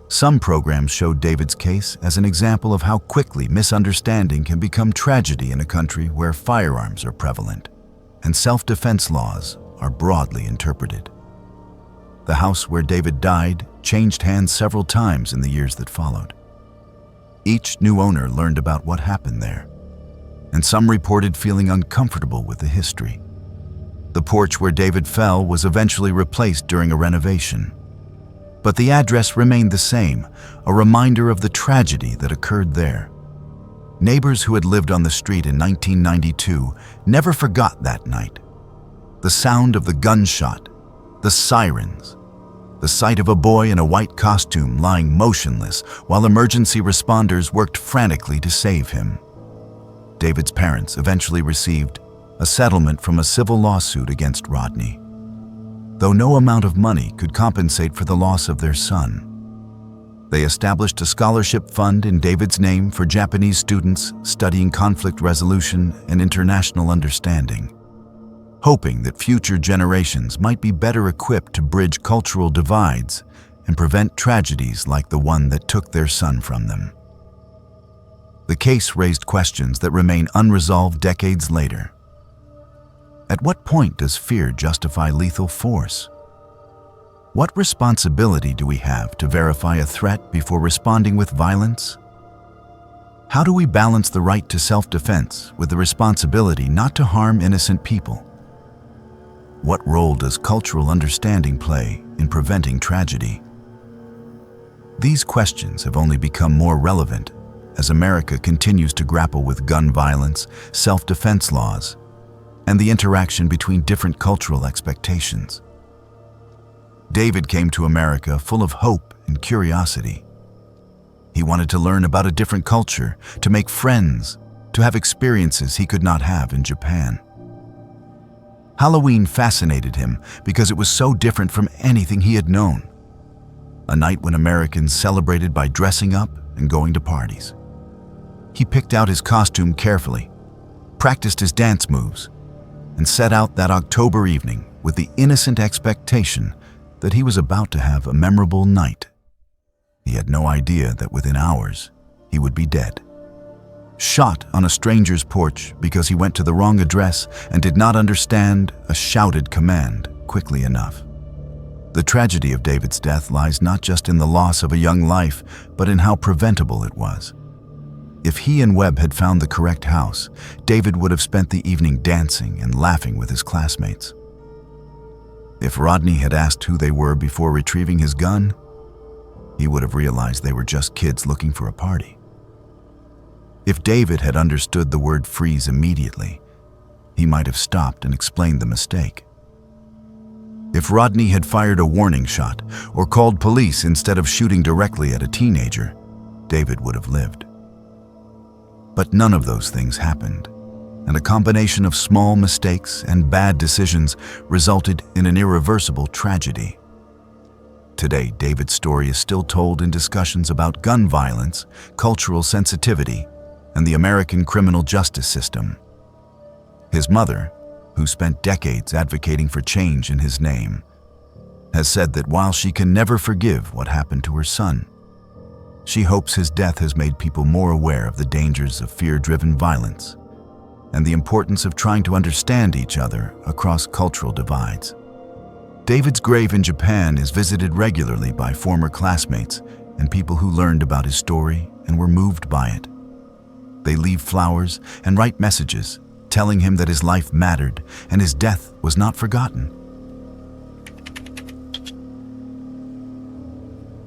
Some programs showed David's case as an example of how quickly misunderstanding can become tragedy in a country where firearms are prevalent and self-defense laws are broadly interpreted. The house where David died changed hands several times in the years that followed. Each new owner learned about what happened there, and some reported feeling uncomfortable with the history. The porch where David fell was eventually replaced during a renovation, but the address remained the same, a reminder of the tragedy that occurred there. Neighbors who had lived on the street in 1992 never forgot that night. The sound of the gunshot, the sirens, the sight of a boy in a white costume lying motionless while emergency responders worked frantically to save him. David's parents eventually received a settlement from a civil lawsuit against Rodney, though no amount of money could compensate for the loss of their son. They established a scholarship fund in David's name for Japanese students studying conflict resolution and international understanding, hoping that future generations might be better equipped to bridge cultural divides and prevent tragedies like the one that took their son from them. The case raised questions that remain unresolved decades later. At what point does fear justify lethal force? What responsibility do we have to verify a threat before responding with violence? How do we balance the right to self-defense with the responsibility not to harm innocent people? What role does cultural understanding play in preventing tragedy? These questions have only become more relevant as America continues to grapple with gun violence, self-defense laws, and the interaction between different cultural expectations. David came to America full of hope and curiosity. He wanted to learn about a different culture, to make friends, to have experiences he could not have in Japan. Halloween fascinated him because it was so different from anything he had known. A night when Americans celebrated by dressing up and going to parties. He picked out his costume carefully, practiced his dance moves, and set out that October evening with the innocent expectation that he was about to have a memorable night. He had no idea that within hours he would be dead. Shot on a stranger's porch because he went to the wrong address and did not understand a shouted command quickly enough. The tragedy of David's death lies not just in the loss of a young life, but in how preventable it was. If he and Webb had found the correct house, David would have spent the evening dancing and laughing with his classmates. If Rodney had asked who they were before retrieving his gun, he would have realized they were just kids looking for a party. If David had understood the word freeze immediately, he might have stopped and explained the mistake. If Rodney had fired a warning shot or called police instead of shooting directly at a teenager, David would have lived. But none of those things happened, and a combination of small mistakes and bad decisions resulted in an irreversible tragedy. Today, David's story is still told in discussions about gun violence, cultural sensitivity, and the American criminal justice system. His mother, who spent decades advocating for change in his name, has said that while she can never forgive what happened to her son, she hopes his death has made people more aware of the dangers of fear-driven violence and the importance of trying to understand each other across cultural divides. David's grave in Japan is visited regularly by former classmates and people who learned about his story and were moved by it. They leave flowers and write messages telling him that his life mattered and his death was not forgotten.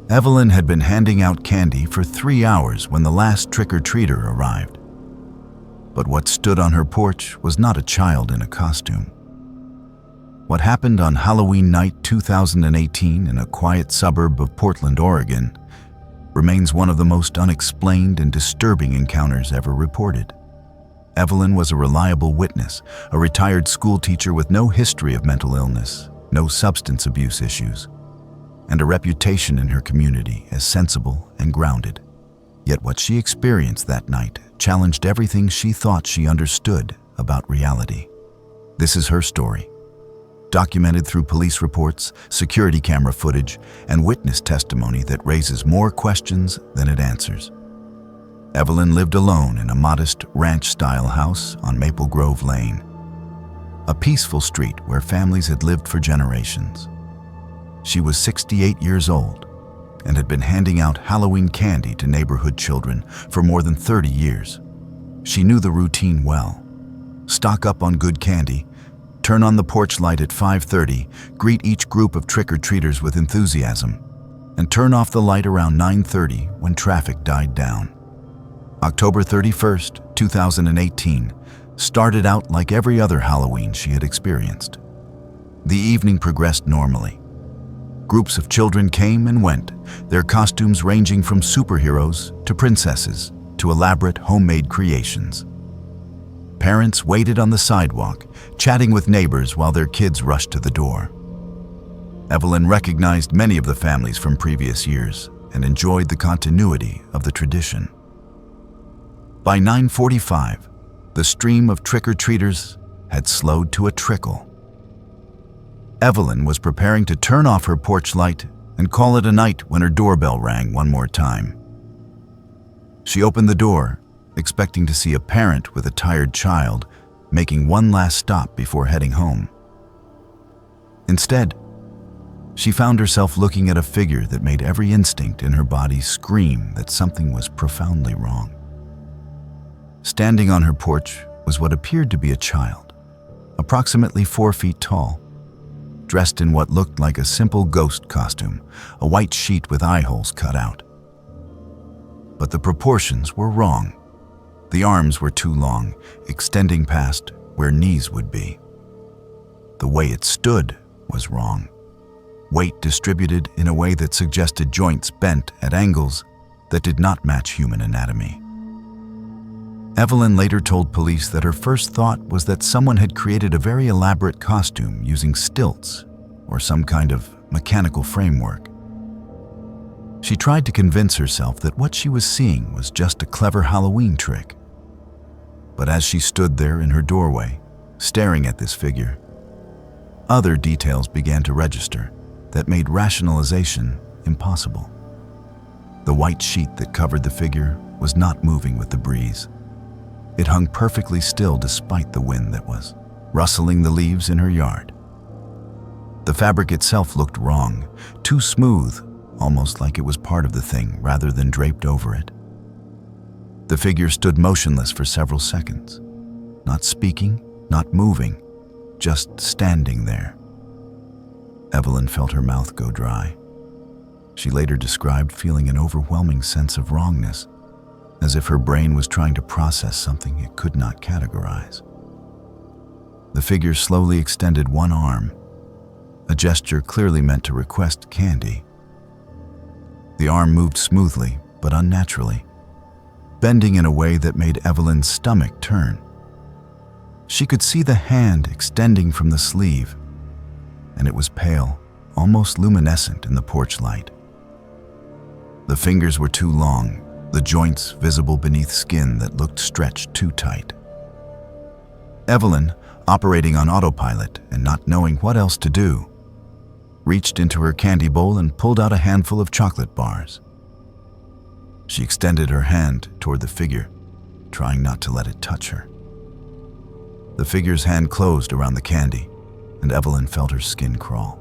Evelyn had been handing out candy for 3 hours when the last trick-or-treater arrived. But what stood on her porch was not a child in a costume. What happened on Halloween night 2018 in a quiet suburb of Portland, Oregon, remains one of the most unexplained and disturbing encounters ever reported. Evelyn was a reliable witness, a retired school teacher with no history of mental illness, no substance abuse issues, and a reputation in her community as sensible and grounded. Yet what she experienced that night challenged everything she thought she understood about reality. This is her story, documented through police reports, security camera footage, and witness testimony that raises more questions than it answers. Evelyn lived alone in a modest ranch-style house on Maple Grove Lane, a peaceful street where families had lived for generations. She was 68 years old and had been handing out Halloween candy to neighborhood children for more than 30 years. She knew the routine well. Stock up on good candy, turn on the porch light at 5:30, greet each group of trick-or-treaters with enthusiasm, and turn off the light around 9:30 when traffic died down. October 31st, 2018, started out like every other Halloween she had experienced. The evening progressed normally. Groups of children came and went, their costumes ranging from superheroes to princesses to elaborate homemade creations. Parents waited on the sidewalk, chatting with neighbors while their kids rushed to the door. Evelyn recognized many of the families from previous years and enjoyed the continuity of the tradition. By 9:45, the stream of trick-or-treaters had slowed to a trickle. Evelyn was preparing to turn off her porch light and call it a night when her doorbell rang one more time. She opened the door, expecting to see a parent with a tired child making one last stop before heading home. Instead, she found herself looking at a figure that made every instinct in her body scream that something was profoundly wrong. Standing on her porch was what appeared to be a child, approximately 4 feet tall, dressed in what looked like a simple ghost costume, a white sheet with eye holes cut out. But the proportions were wrong. The arms were too long, extending past where knees would be. The way it stood was wrong. Weight distributed in a way that suggested joints bent at angles that did not match human anatomy. Evelyn later told police that her first thought was that someone had created a very elaborate costume using stilts or some kind of mechanical framework. She tried to convince herself that what she was seeing was just a clever Halloween trick. But as she stood there in her doorway, staring at this figure, other details began to register that made rationalization impossible. The white sheet that covered the figure was not moving with the breeze. It hung perfectly still despite the wind that was rustling the leaves in her yard. The fabric itself looked wrong, too smooth, almost like it was part of the thing rather than draped over it. The figure stood motionless for several seconds, not speaking, not moving, just standing there. Evelyn felt her mouth go dry. She later described feeling an overwhelming sense of wrongness, as if her brain was trying to process something it could not categorize. The figure slowly extended one arm, a gesture clearly meant to request candy. The arm moved smoothly but unnaturally, bending in a way that made Evelyn's stomach turn. She could see the hand extending from the sleeve, and it was pale, almost luminescent in the porch light. The fingers were too long, the joints visible beneath skin that looked stretched too tight. Evelyn, operating on autopilot and not knowing what else to do, reached into her candy bowl and pulled out a handful of chocolate bars. She extended her hand toward the figure, trying not to let it touch her. The figure's hand closed around the candy, and Evelyn felt her skin crawl.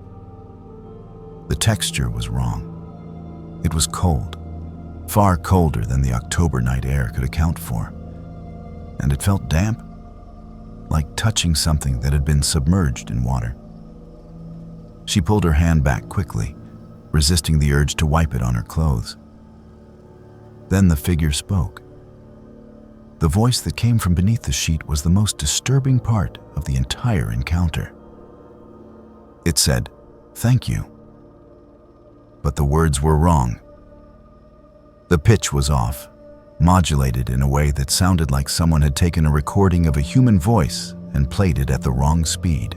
The texture was wrong. It was cold, far colder than the October night air could account for, and it felt damp, like touching something that had been submerged in water. She pulled her hand back quickly, resisting the urge to wipe it on her clothes. Then the figure spoke. The voice that came from beneath the sheet was the most disturbing part of the entire encounter. It said, "Thank you." But the words were wrong. The pitch was off, modulated in a way that sounded like someone had taken a recording of a human voice and played it at the wrong speed.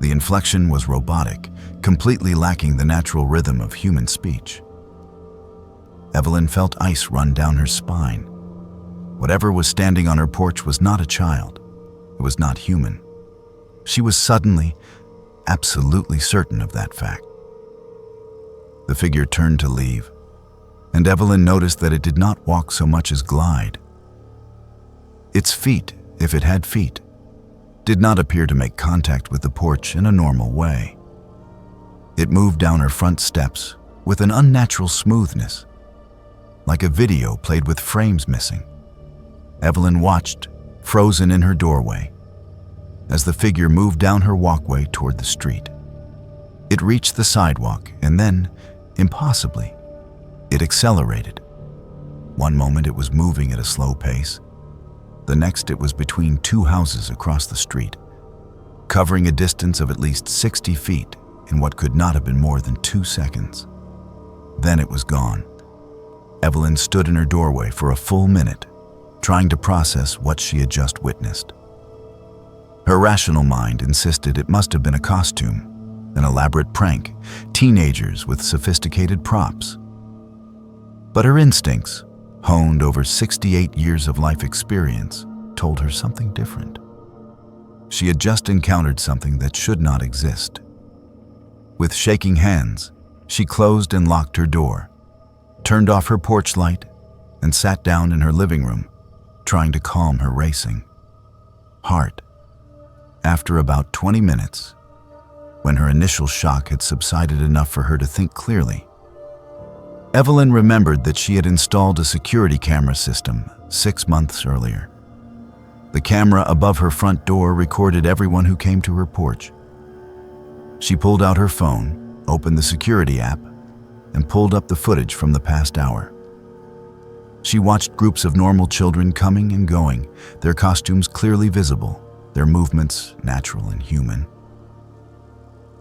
The inflection was robotic, completely lacking the natural rhythm of human speech. Evelyn felt ice run down her spine. Whatever was standing on her porch was not a child. It was not human. She was suddenly, absolutely certain of that fact. The figure turned to leave, and Evelyn noticed that it did not walk so much as glide. Its feet, if it had feet, did not appear to make contact with the porch in a normal way. It moved down her front steps with an unnatural smoothness, like a video played with frames missing. Evelyn watched, frozen in her doorway, as the figure moved down her walkway toward the street. It reached the sidewalk and then, impossibly, it accelerated. One moment it was moving at a slow pace. The next it was between two houses across the street, covering a distance of at least 60 feet in what could not have been more than 2 seconds. Then it was gone. Evelyn stood in her doorway for a full minute, trying to process what she had just witnessed. Her rational mind insisted it must have been a costume, an elaborate prank, teenagers with sophisticated props. But her instincts, honed over 68 years of life experience, told her something different. She had just encountered something that should not exist. With shaking hands, she closed and locked her door, turned off her porch light, and sat down in her living room, trying to calm her racing heart. After about 20 minutes, when her initial shock had subsided enough for her to think clearly, Evelyn remembered that she had installed a security camera system 6 months earlier. The camera above her front door recorded everyone who came to her porch. She pulled out her phone, opened the security app, and pulled up the footage from the past hour. She watched groups of normal children coming and going, their costumes clearly visible, their movements natural and human.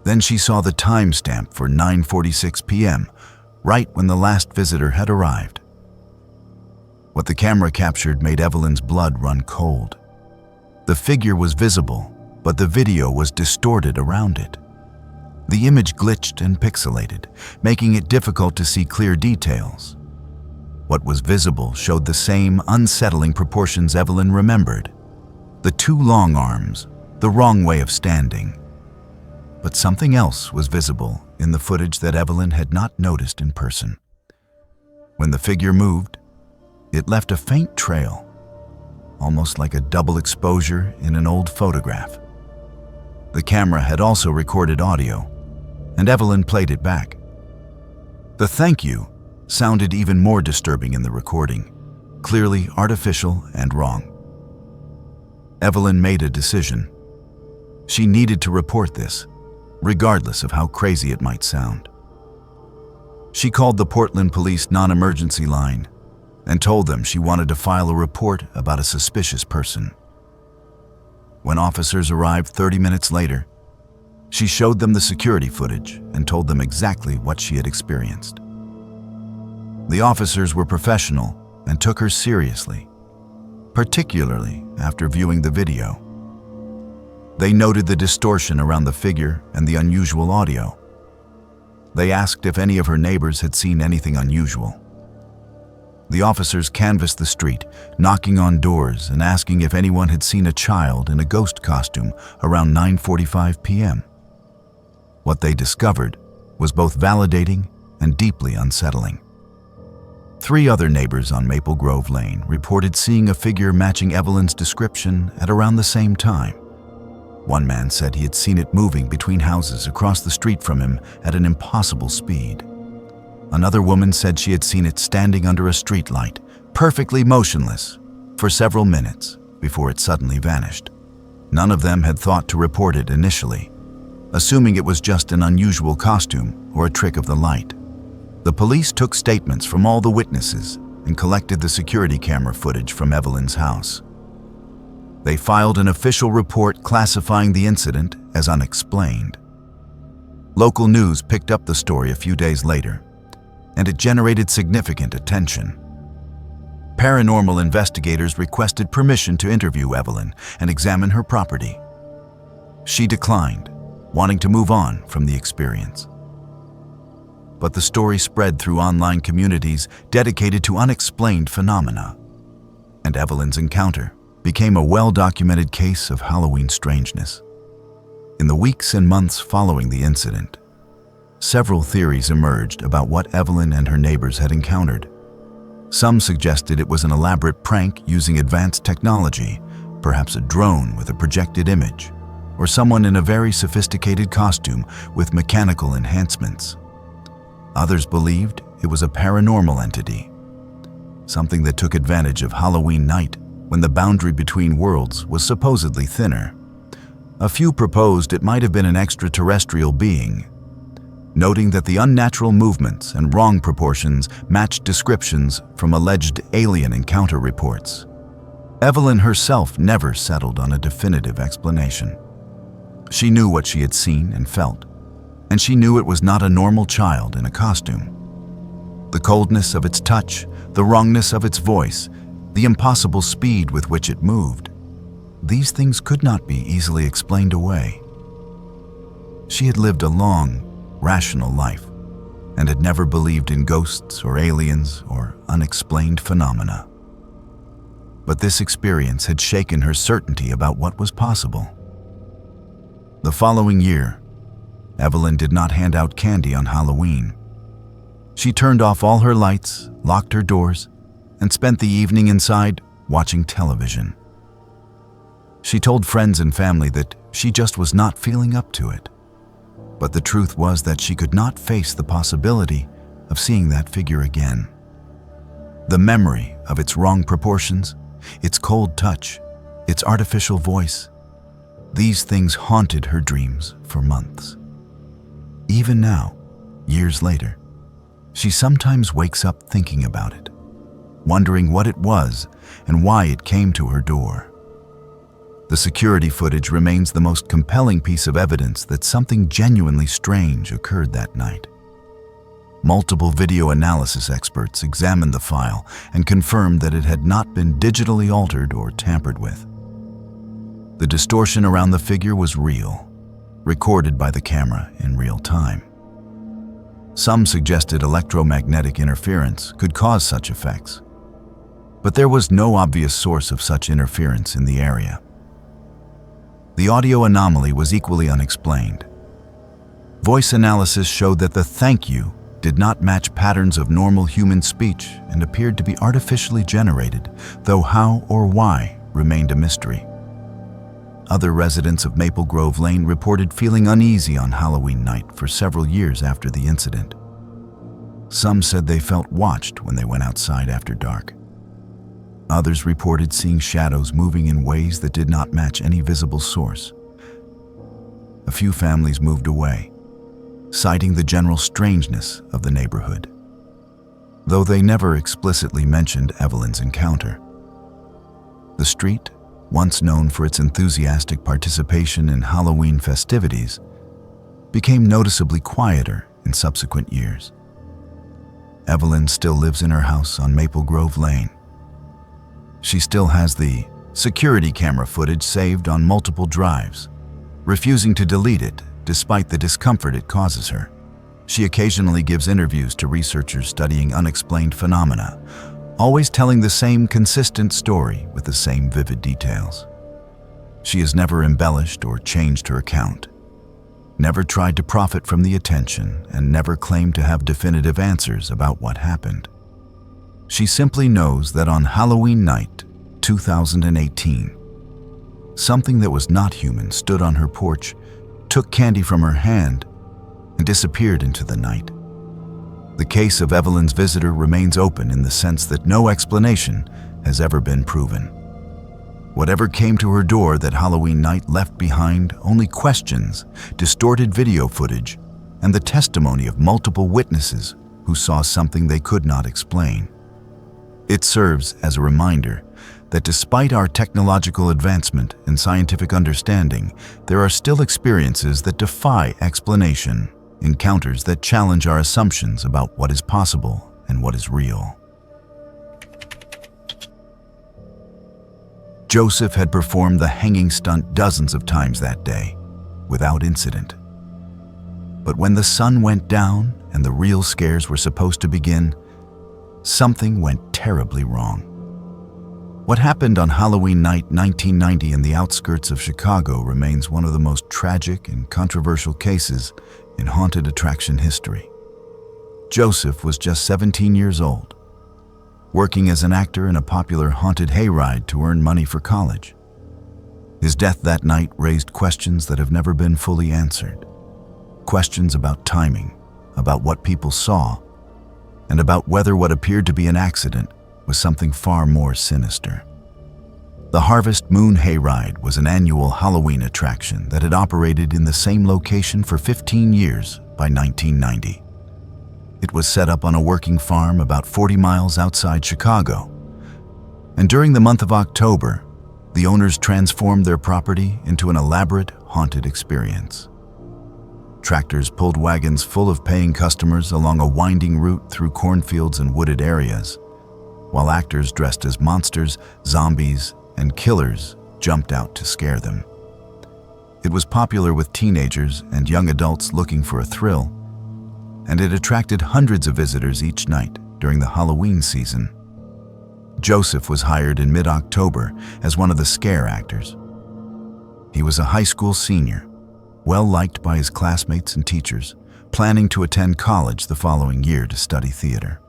Then she saw the timestamp for 9:46 p.m., right when the last visitor had arrived. What the camera captured made Evelyn's blood run cold. The figure was visible, but the video was distorted around it. The image glitched and pixelated, making it difficult to see clear details. What was visible showed the same unsettling proportions Evelyn remembered. The two long arms, the wrong way of standing. But something else was visible in the footage that Evelyn had not noticed in person. When the figure moved, it left a faint trail, almost like a double exposure in an old photograph. The camera had also recorded audio, and Evelyn played it back. The "thank you" sounded even more disturbing in the recording, clearly artificial and wrong. Evelyn made a decision. She needed to report this, regardless of how crazy it might sound. She called the Portland Police non-emergency line and told them she wanted to file a report about a suspicious person. When officers arrived 30 minutes later, she showed them the security footage and told them exactly what she had experienced. The officers were professional and took her seriously, particularly after viewing the video. They noted the distortion around the figure and the unusual audio. They asked if any of her neighbors had seen anything unusual. The officers canvassed the street, knocking on doors and asking if anyone had seen a child in a ghost costume around 9:45 p.m. What they discovered was both validating and deeply unsettling. 3 other neighbors on Maple Grove Lane reported seeing a figure matching Evelyn's description at around the same time. One man said he had seen it moving between houses across the street from him at an impossible speed. Another woman said she had seen it standing under a streetlight, perfectly motionless, for several minutes before it suddenly vanished. None of them had thought to report it initially, assuming it was just an unusual costume or a trick of the light. The police took statements from all the witnesses and collected the security camera footage from Evelyn's house. They filed an official report classifying the incident as unexplained. Local news picked up the story a few days later, and it generated significant attention. Paranormal investigators requested permission to interview Evelyn and examine her property. She declined, wanting to move on from the experience. But the story spread through online communities dedicated to unexplained phenomena, and Evelyn's encounter became a well-documented case of Halloween strangeness. In the weeks and months following the incident, several theories emerged about what Evelyn and her neighbors had encountered. Some suggested it was an elaborate prank using advanced technology, perhaps a drone with a projected image, or someone in a very sophisticated costume with mechanical enhancements. Others believed it was a paranormal entity, something that took advantage of Halloween night when the boundary between worlds was supposedly thinner. A few proposed it might have been an extraterrestrial being, noting that the unnatural movements and wrong proportions matched descriptions from alleged alien encounter reports. Evelyn herself never settled on a definitive explanation. She knew what she had seen and felt, and she knew it was not a normal child in a costume. The coldness of its touch, the wrongness of its voice, the impossible speed with which it moved, these things could not be easily explained away. She had lived a long, rational life and had never believed in ghosts or aliens or unexplained phenomena. But this experience had shaken her certainty about what was possible. The following year, Evelyn did not hand out candy on Halloween. She turned off all her lights, locked her doors, and spent the evening inside watching television. She told friends and family that she just was not feeling up to it. But the truth was that she could not face the possibility of seeing that figure again. The memory of its wrong proportions, its cold touch, its artificial voice, these things haunted her dreams for months. Even now, years later, she sometimes wakes up thinking about it, wondering what it was and why it came to her door. The security footage remains the most compelling piece of evidence that something genuinely strange occurred that night. multiple video analysis experts examined the file and confirmed that it had not been digitally altered or tampered with. The distortion around the figure was real, recorded by the camera in real time. Some suggested electromagnetic interference could cause such effects, but there was no obvious source of such interference in the area. The audio anomaly was equally unexplained. Voice analysis showed that the "thank you" did not match patterns of normal human speech and appeared to be artificially generated, though how or why remained a mystery. Other residents of Maple Grove Lane reported feeling uneasy on Halloween night for several years after the incident. Some said they felt watched when they went outside after dark. Others reported seeing shadows moving in ways that did not match any visible source. A few families moved away, citing the general strangeness of the neighborhood, though they never explicitly mentioned Evelyn's encounter. The street, once known for its enthusiastic participation in Halloween festivities, became noticeably quieter in subsequent years. Evelyn still lives in her house on Maple Grove Lane. She still has the security camera footage saved on multiple drives, refusing to delete it despite the discomfort it causes her. She occasionally gives interviews to researchers studying unexplained phenomena, always telling the same consistent story with the same vivid details. She has never embellished or changed her account, never tried to profit from the attention, and never claimed to have definitive answers about what happened. She simply knows that on Halloween night, 2018, something that was not human stood on her porch, took candy from her hand, and disappeared into the night. The case of Evelyn's visitor remains open in the sense that no explanation has ever been proven. Whatever came to her door that Halloween night left behind only questions, distorted video footage, and the testimony of multiple witnesses who saw something they could not explain. It serves as a reminder that despite our technological advancement and scientific understanding, there are still experiences that defy explanation, encounters that challenge our assumptions about what is possible and what is real. Joseph had performed the hanging stunt dozens of times that day, without incident. But when the sun went down and the real scares were supposed to begin, something went terribly wrong. What happened on Halloween night 1990 in the outskirts of Chicago remains one of the most tragic and controversial cases in haunted attraction history. Joseph was just 17 years old, working as an actor in a popular haunted hayride to earn money for college. His death that night raised questions that have never been fully answered. Questions about timing, about what people saw, and about whether what appeared to be an accident was something far more sinister. The Harvest Moon Hayride was an annual Halloween attraction that had operated in the same location for 15 years by 1990. It was set up on a working farm about 40 miles outside Chicago, and during the month of October, the owners transformed their property into an elaborate haunted experience. Tractors pulled wagons full of paying customers along a winding route through cornfields and wooded areas, while actors dressed as monsters, zombies, and killers jumped out to scare them. It was popular with teenagers and young adults looking for a thrill, and it attracted hundreds of visitors each night during the Halloween season. Joseph was hired in mid-October as one of the scare actors. He was a high school senior, well-liked by his classmates and teachers, planning to attend college the following year to study theater.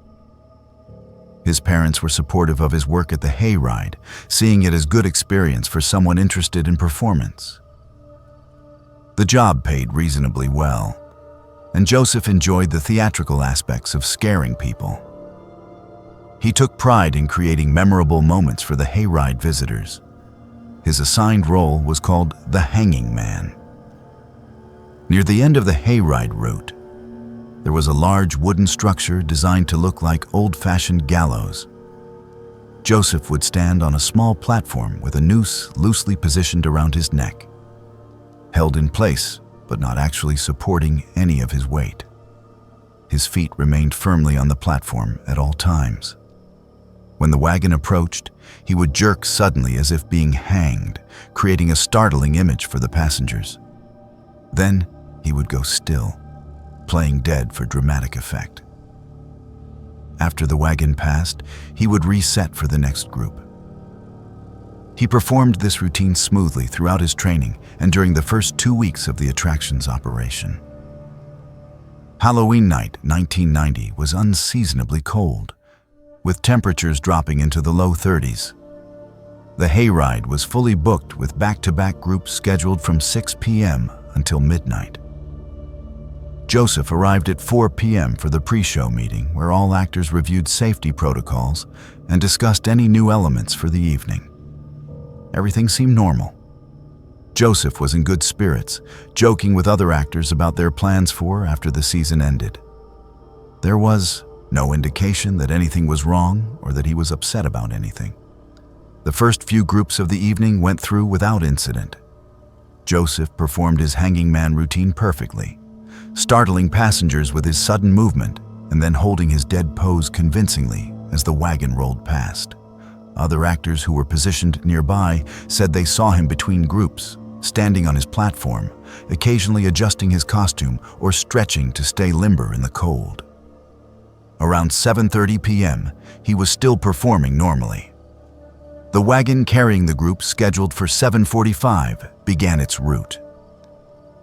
His parents were supportive of his work at the hayride, seeing it as good experience for someone interested in performance. The job paid reasonably well, and Joseph enjoyed the theatrical aspects of scaring people. He took pride in creating memorable moments for the hayride visitors. His assigned role was called the Hanging Man. Near the end of the hayride route, there was a large wooden structure designed to look like old-fashioned gallows. Joseph would stand on a small platform with a noose loosely positioned around his neck, held in place but not actually supporting any of his weight. His feet remained firmly on the platform at all times. When the wagon approached, he would jerk suddenly as if being hanged, creating a startling image for the passengers. Then he would go still, playing dead for dramatic effect. After the wagon passed, he would reset for the next group. He performed this routine smoothly throughout his training and during the first 2 weeks of the attraction's operation. Halloween night 1990 was unseasonably cold, with temperatures dropping into the low 30s. The hayride was fully booked with back-to-back groups scheduled from 6 p.m. until midnight. Joseph arrived at 4 p.m. for the pre-show meeting where all actors reviewed safety protocols and discussed any new elements for the evening. Everything seemed normal. Joseph was in good spirits, joking with other actors about their plans for after the season ended. There was no indication that anything was wrong or that he was upset about anything. The first few groups of the evening went through without incident. Joseph performed his hanging man routine perfectly, startling passengers with his sudden movement and then holding his dead pose convincingly as the wagon rolled past. Other actors who were positioned nearby said they saw him between groups, standing on his platform, occasionally adjusting his costume or stretching to stay limber in the cold. Around 7:30 p.m., he was still performing normally. The wagon carrying the group scheduled for 7:45 began its route.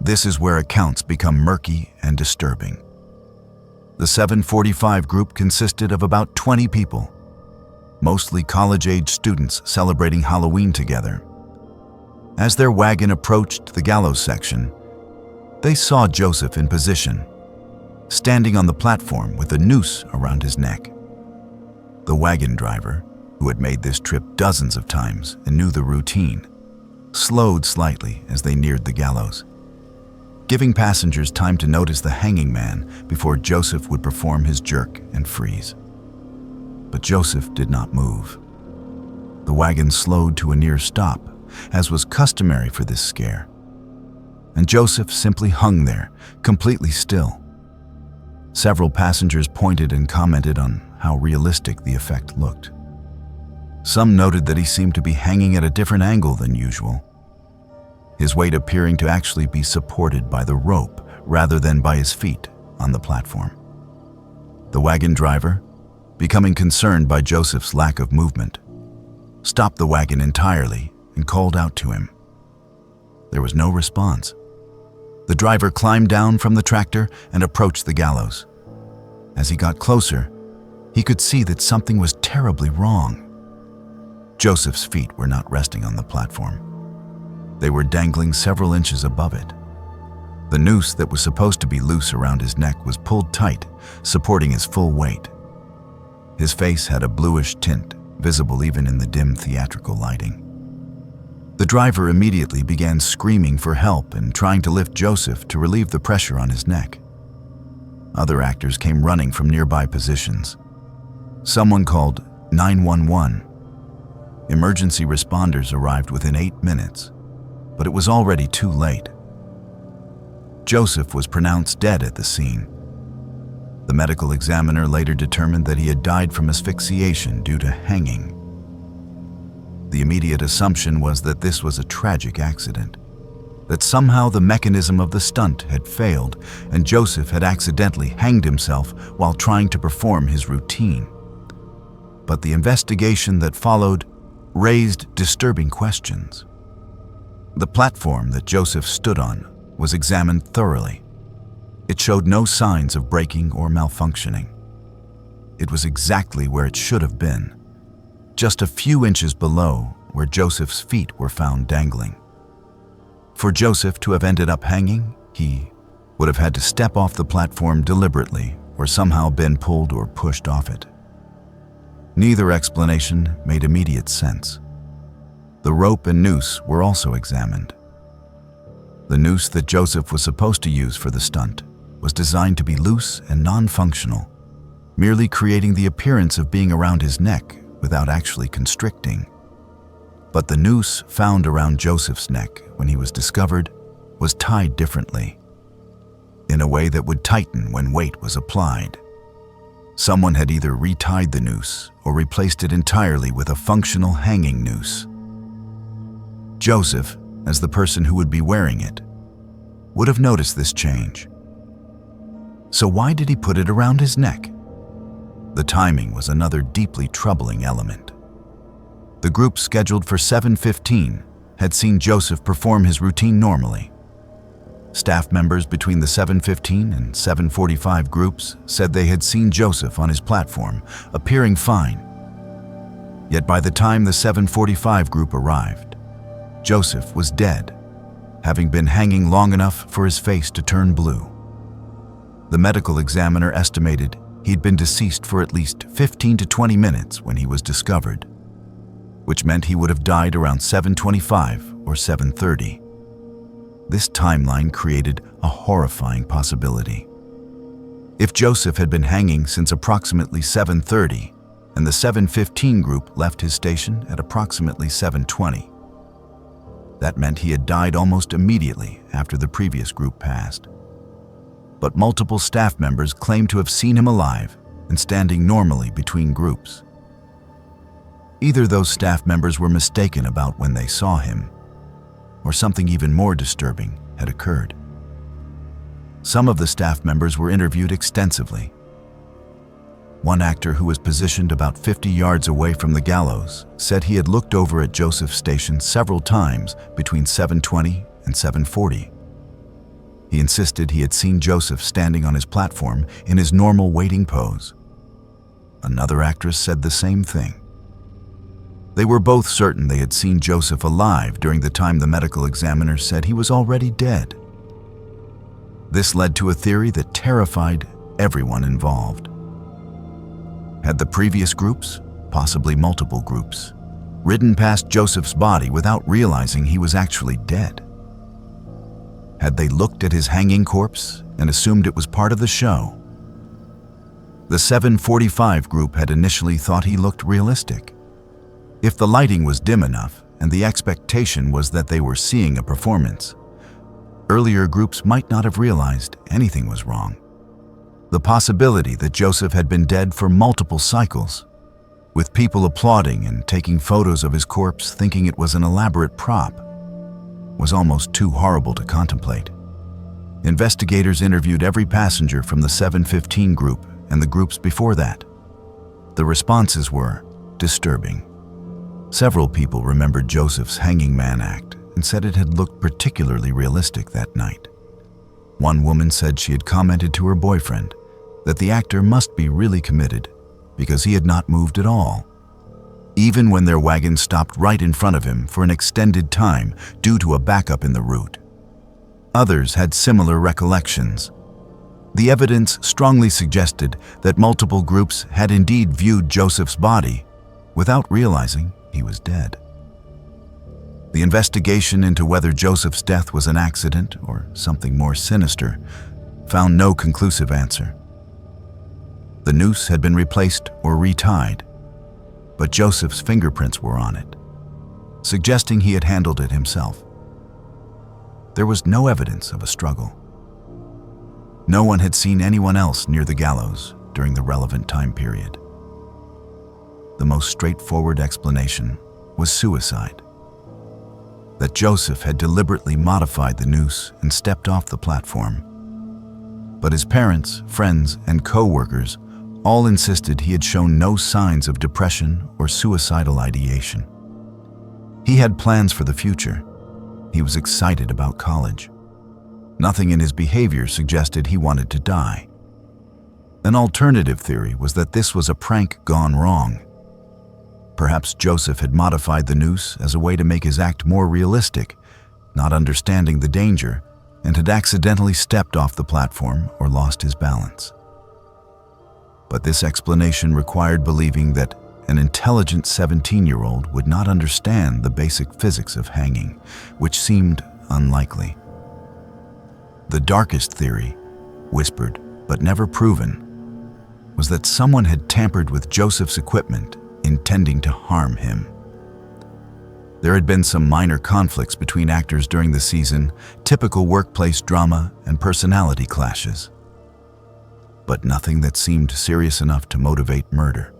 This is where accounts become murky and disturbing. The 7:45 group consisted of about 20 people, mostly college-age students celebrating Halloween together. As their wagon approached the gallows section, they saw Joseph in position, standing on the platform with a noose around his neck. The wagon driver, who had made this trip dozens of times and knew the routine, slowed slightly as they neared the gallows, giving passengers time to notice the hanging man before Joseph would perform his jerk and freeze. But Joseph did not move. The wagon slowed to a near stop, as was customary for this scare, and Joseph simply hung there, completely still. Several passengers pointed and commented on how realistic the effect looked. Some noted that he seemed to be hanging at a different angle than usual, his weight appearing to actually be supported by the rope rather than by his feet on the platform. The wagon driver, becoming concerned by Joseph's lack of movement, stopped the wagon entirely and called out to him. There was no response. The driver climbed down from the tractor and approached the gallows. As he got closer, he could see that something was terribly wrong. Joseph's feet were not resting on the platform. They were dangling several inches above it. The noose that was supposed to be loose around his neck was pulled tight, supporting his full weight. His face had a bluish tint, visible even in the dim theatrical lighting. The driver immediately began screaming for help and trying to lift Joseph to relieve the pressure on his neck. Other actors came running from nearby positions. Someone called 911. Emergency responders arrived within 8 minutes, but it was already too late. Joseph was pronounced dead at the scene. The medical examiner later determined that he had died from asphyxiation due to hanging. The immediate assumption was that this was a tragic accident, that somehow the mechanism of the stunt had failed and Joseph had accidentally hanged himself while trying to perform his routine. But the investigation that followed raised disturbing questions. The platform that Joseph stood on was examined thoroughly. It showed no signs of breaking or malfunctioning. It was exactly where it should have been, just a few inches below where Joseph's feet were found dangling. For Joseph to have ended up hanging, he would have had to step off the platform deliberately or somehow been pulled or pushed off it. Neither explanation made immediate sense. The rope and noose were also examined. The noose that Joseph was supposed to use for the stunt was designed to be loose and non-functional, merely creating the appearance of being around his neck without actually constricting. But the noose found around Joseph's neck when he was discovered was tied differently. in a way that would tighten when weight was applied. Someone had either retied the noose or replaced it entirely with a functional hanging noose. Joseph, as the person who would be wearing it, would have noticed this change. So why did he put it around his neck? The timing was another deeply troubling element. The group scheduled for 7:15 had seen Joseph perform his routine normally. Staff members between the 7:15 and 7:45 groups said they had seen Joseph on his platform, appearing fine. Yet by the time the 7:45 group arrived, Joseph was dead, having been hanging long enough for his face to turn blue. The medical examiner estimated he'd been deceased for at least 15 to 20 minutes when he was discovered, which meant he would have died around 7:25 or 7:30. This timeline created a horrifying possibility. If Joseph had been hanging since approximately 7:30 and the 7:15 group left his station at approximately 7:20, that meant he had died almost immediately after the previous group passed. But multiple staff members claimed to have seen him alive and standing normally between groups. Either those staff members were mistaken about when they saw him, or something even more disturbing had occurred. Some of the staff members were interviewed extensively. One actor who was positioned about 50 yards away from the gallows said he had looked over at Joseph's station several times between 7:20 and 7:40. He insisted he had seen Joseph standing on his platform in his normal waiting pose. Another actress said the same thing. They were both certain they had seen Joseph alive during the time the medical examiner said he was already dead. This led to a theory that terrified everyone involved. Had the previous groups, possibly multiple groups, ridden past Joseph's body without realizing he was actually dead? Had they looked at his hanging corpse and assumed it was part of the show? The 7:45 group had initially thought he looked realistic. If the lighting was dim enough and the expectation was that they were seeing a performance, earlier groups might not have realized anything was wrong. The possibility that Joseph had been dead for multiple cycles, with people applauding and taking photos of his corpse thinking it was an elaborate prop, was almost too horrible to contemplate. Investigators interviewed every passenger from the 7:15 group and the groups before that. The responses were disturbing. Several people remembered Joseph's hanging man act and said it had looked particularly realistic that night. One woman said she had commented to her boyfriend that the actor must be really committed because he had not moved at all, even when their wagon stopped right in front of him for an extended time due to a backup in the route. Others had similar recollections. The evidence strongly suggested that multiple groups had indeed viewed Joseph's body without realizing he was dead. The investigation into whether Joseph's death was an accident or something more sinister found no conclusive answer. The noose had been replaced or retied, but Joseph's fingerprints were on it, suggesting he had handled it himself. There was no evidence of a struggle. No one had seen anyone else near the gallows during the relevant time period. The most straightforward explanation was suicide. That Joseph had deliberately modified the noose and stepped off the platform. But his parents, friends, and co-workers all insisted he had shown no signs of depression or suicidal ideation. He had plans for the future. He was excited about college. Nothing in his behavior suggested he wanted to die. An alternative theory was that this was a prank gone wrong. Perhaps Joseph had modified the noose as a way to make his act more realistic, not understanding the danger, and had accidentally stepped off the platform or lost his balance. But this explanation required believing that an intelligent 17-year-old would not understand the basic physics of hanging, which seemed unlikely. The darkest theory, whispered but never proven, was that someone had tampered with Joseph's equipment intending to harm him. There had been some minor conflicts between actors during the season, typical workplace drama and personality clashes. But nothing that seemed serious enough to motivate murder.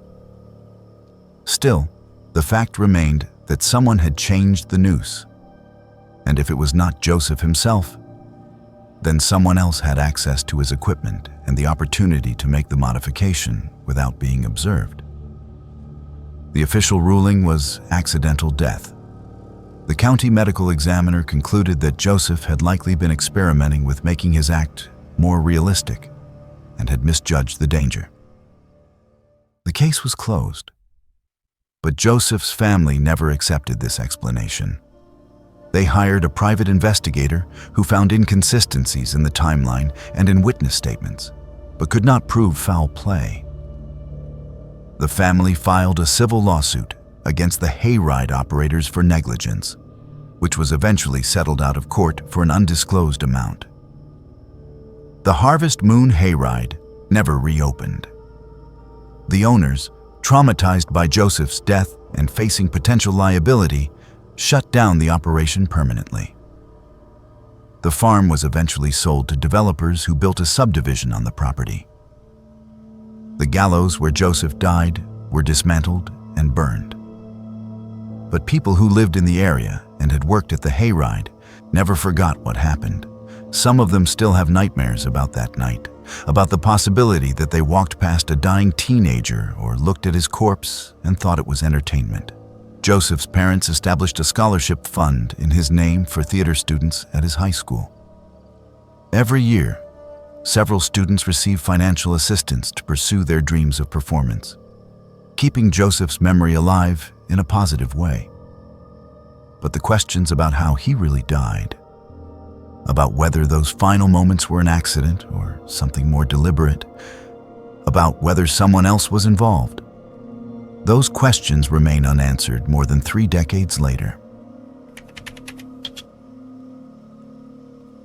Still, the fact remained that someone had changed the noose. And if it was not Joseph himself, then someone else had access to his equipment and the opportunity to make the modification without being observed. The official ruling was accidental death. The county medical examiner concluded that Joseph had likely been experimenting with making his act more realistic and had misjudged the danger. The case was closed, but Joseph's family never accepted this explanation. They hired a private investigator who found inconsistencies in the timeline and in witness statements, but could not prove foul play. The family filed a civil lawsuit against the hayride operators for negligence, which was eventually settled out of court for an undisclosed amount. The Harvest Moon hayride never reopened. The owners, traumatized by Joseph's death and facing potential liability, shut down the operation permanently. The farm was eventually sold to developers who built a subdivision on the property. The gallows where Joseph died were dismantled and burned. But people who lived in the area and had worked at the hayride never forgot what happened. Some of them still have nightmares about that night, about the possibility that they walked past a dying teenager or looked at his corpse and thought it was entertainment. Joseph's parents established a scholarship fund in his name for theater students at his high school. Every year, several students receive financial assistance to pursue their dreams of performance, keeping Joseph's memory alive in a positive way. But the questions about how he really died, about whether those final moments were an accident or something more deliberate, about whether someone else was involved, those questions remain unanswered more than 3 decades later.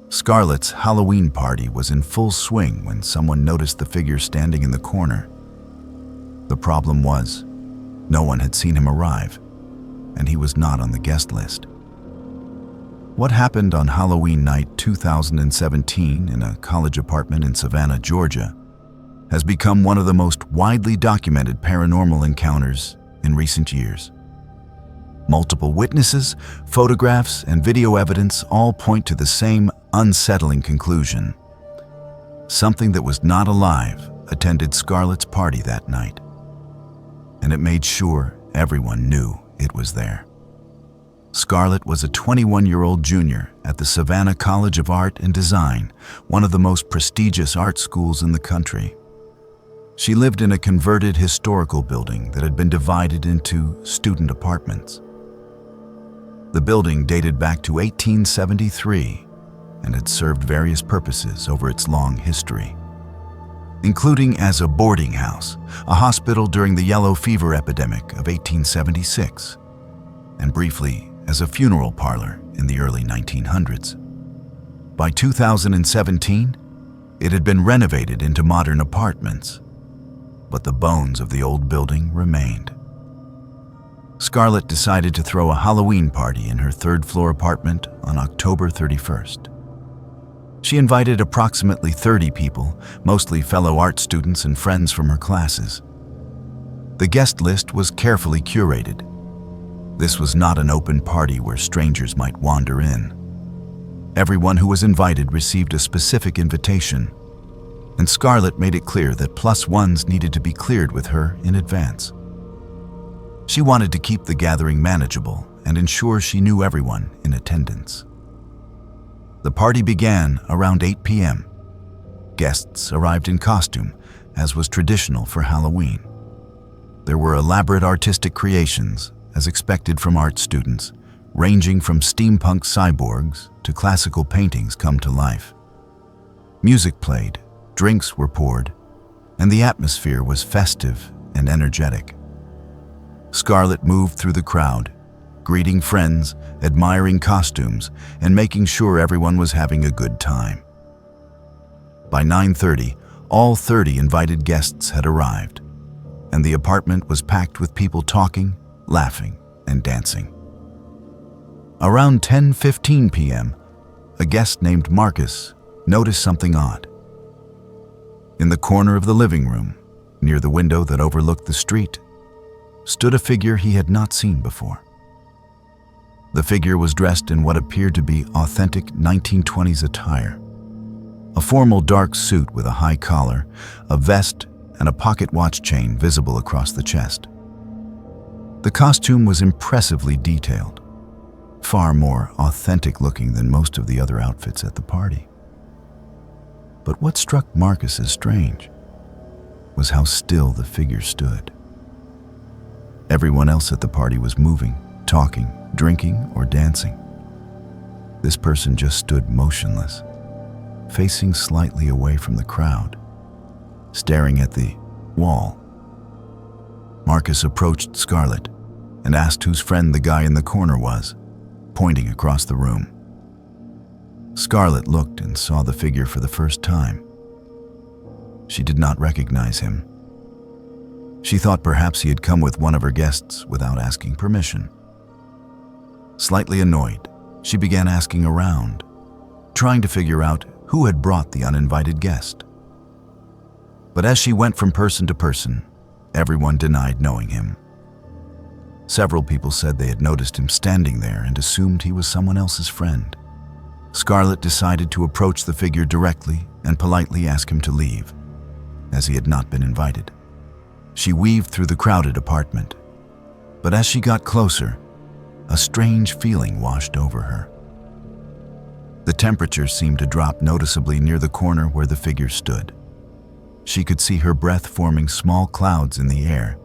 Scarlet's Halloween party was in full swing when someone noticed the figure standing in the corner. The problem was, no one had seen him arrive, and he was not on the guest list. What happened on Halloween night 2017 in a college apartment in Savannah, Georgia, has become one of the most widely documented paranormal encounters in recent years. Multiple witnesses, photographs, and video evidence all point to the same unsettling conclusion. Something that was not alive attended Scarlet's party that night, and it made sure everyone knew it was there. Scarlet was a 21-year-old junior at the Savannah College of Art and Design, one of the most prestigious art schools in the country. She lived in a converted historical building that had been divided into student apartments. The building dated back to 1873 and had served various purposes over its long history, including as a boarding house, a hospital during the yellow fever epidemic of 1876, and briefly as a funeral parlor in the early 1900s. By 2017, it had been renovated into modern apartments, but the bones of the old building remained. Scarlet decided to throw a Halloween party in her third-floor apartment on October 31st. She invited approximately 30 people, mostly fellow art students and friends from her classes. The guest list was carefully curated. This was not an open party where strangers might wander in. Everyone who was invited received a specific invitation, and Scarlet made it clear that +1s needed to be cleared with her in advance. She wanted to keep the gathering manageable and ensure she knew everyone in attendance. The party began around 8 p.m. Guests arrived in costume, as was traditional for Halloween. There were elaborate artistic creations, as expected from art students, ranging from steampunk cyborgs to classical paintings come to life. Music played, drinks were poured, and the atmosphere was festive and energetic. Scarlet moved through the crowd, greeting friends, admiring costumes, and making sure everyone was having a good time. By 9:30, all 30 invited guests had arrived, and the apartment was packed with people talking, laughing, and dancing. Around 10:15 p.m., a guest named Marcus noticed something odd. In the corner of the living room, near the window that overlooked the street, stood a figure he had not seen before. The figure was dressed in what appeared to be authentic 1920s attire. A formal dark suit with a high collar, a vest, and a pocket watch chain visible across the chest. The costume was impressively detailed, far more authentic looking than most of the other outfits at the party. But what struck Marcus as strange was how still the figure stood. Everyone else at the party was moving, talking, drinking, or dancing. This person just stood motionless, facing slightly away from the crowd, staring at the wall. Marcus approached Scarlet and asked whose friend the guy in the corner was, pointing across the room. Scarlet looked and saw the figure for the first time. She did not recognize him. She thought perhaps he had come with one of her guests without asking permission. Slightly annoyed, she began asking around, trying to figure out who had brought the uninvited guest. But as she went from person to person, everyone denied knowing him. Several people said they had noticed him standing there and assumed he was someone else's friend. Scarlet decided to approach the figure directly and politely ask him to leave, as he had not been invited. She weaved through the crowded apartment, but as she got closer, a strange feeling washed over her. The temperature seemed to drop noticeably near the corner where the figure stood. She could see her breath forming small clouds in the air,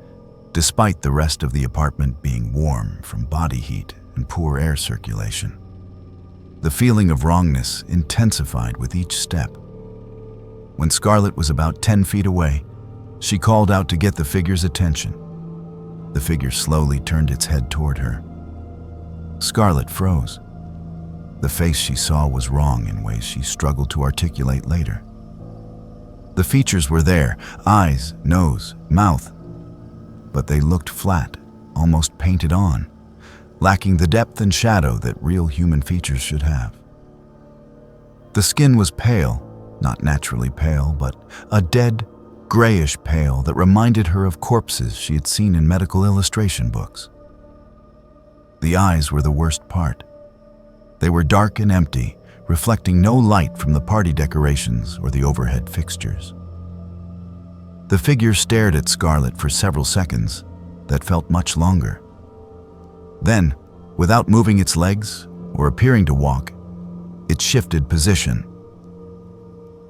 despite the rest of the apartment being warm from body heat and poor air circulation. The feeling of wrongness intensified with each step. When Scarlet was about 10 feet away, she called out to get the figure's attention. The figure slowly turned its head toward her. Scarlet froze. The face she saw was wrong in ways she struggled to articulate later. The features were there, eyes, nose, mouth, but they looked flat, almost painted on, lacking the depth and shadow that real human features should have. The skin was pale, not naturally pale, but a dead, grayish pale that reminded her of corpses she had seen in medical illustration books. The eyes were the worst part. They were dark and empty, reflecting no light from the party decorations or the overhead fixtures. The figure stared at Scarlet for several seconds that felt much longer. Then, without moving its legs or appearing to walk, it shifted position.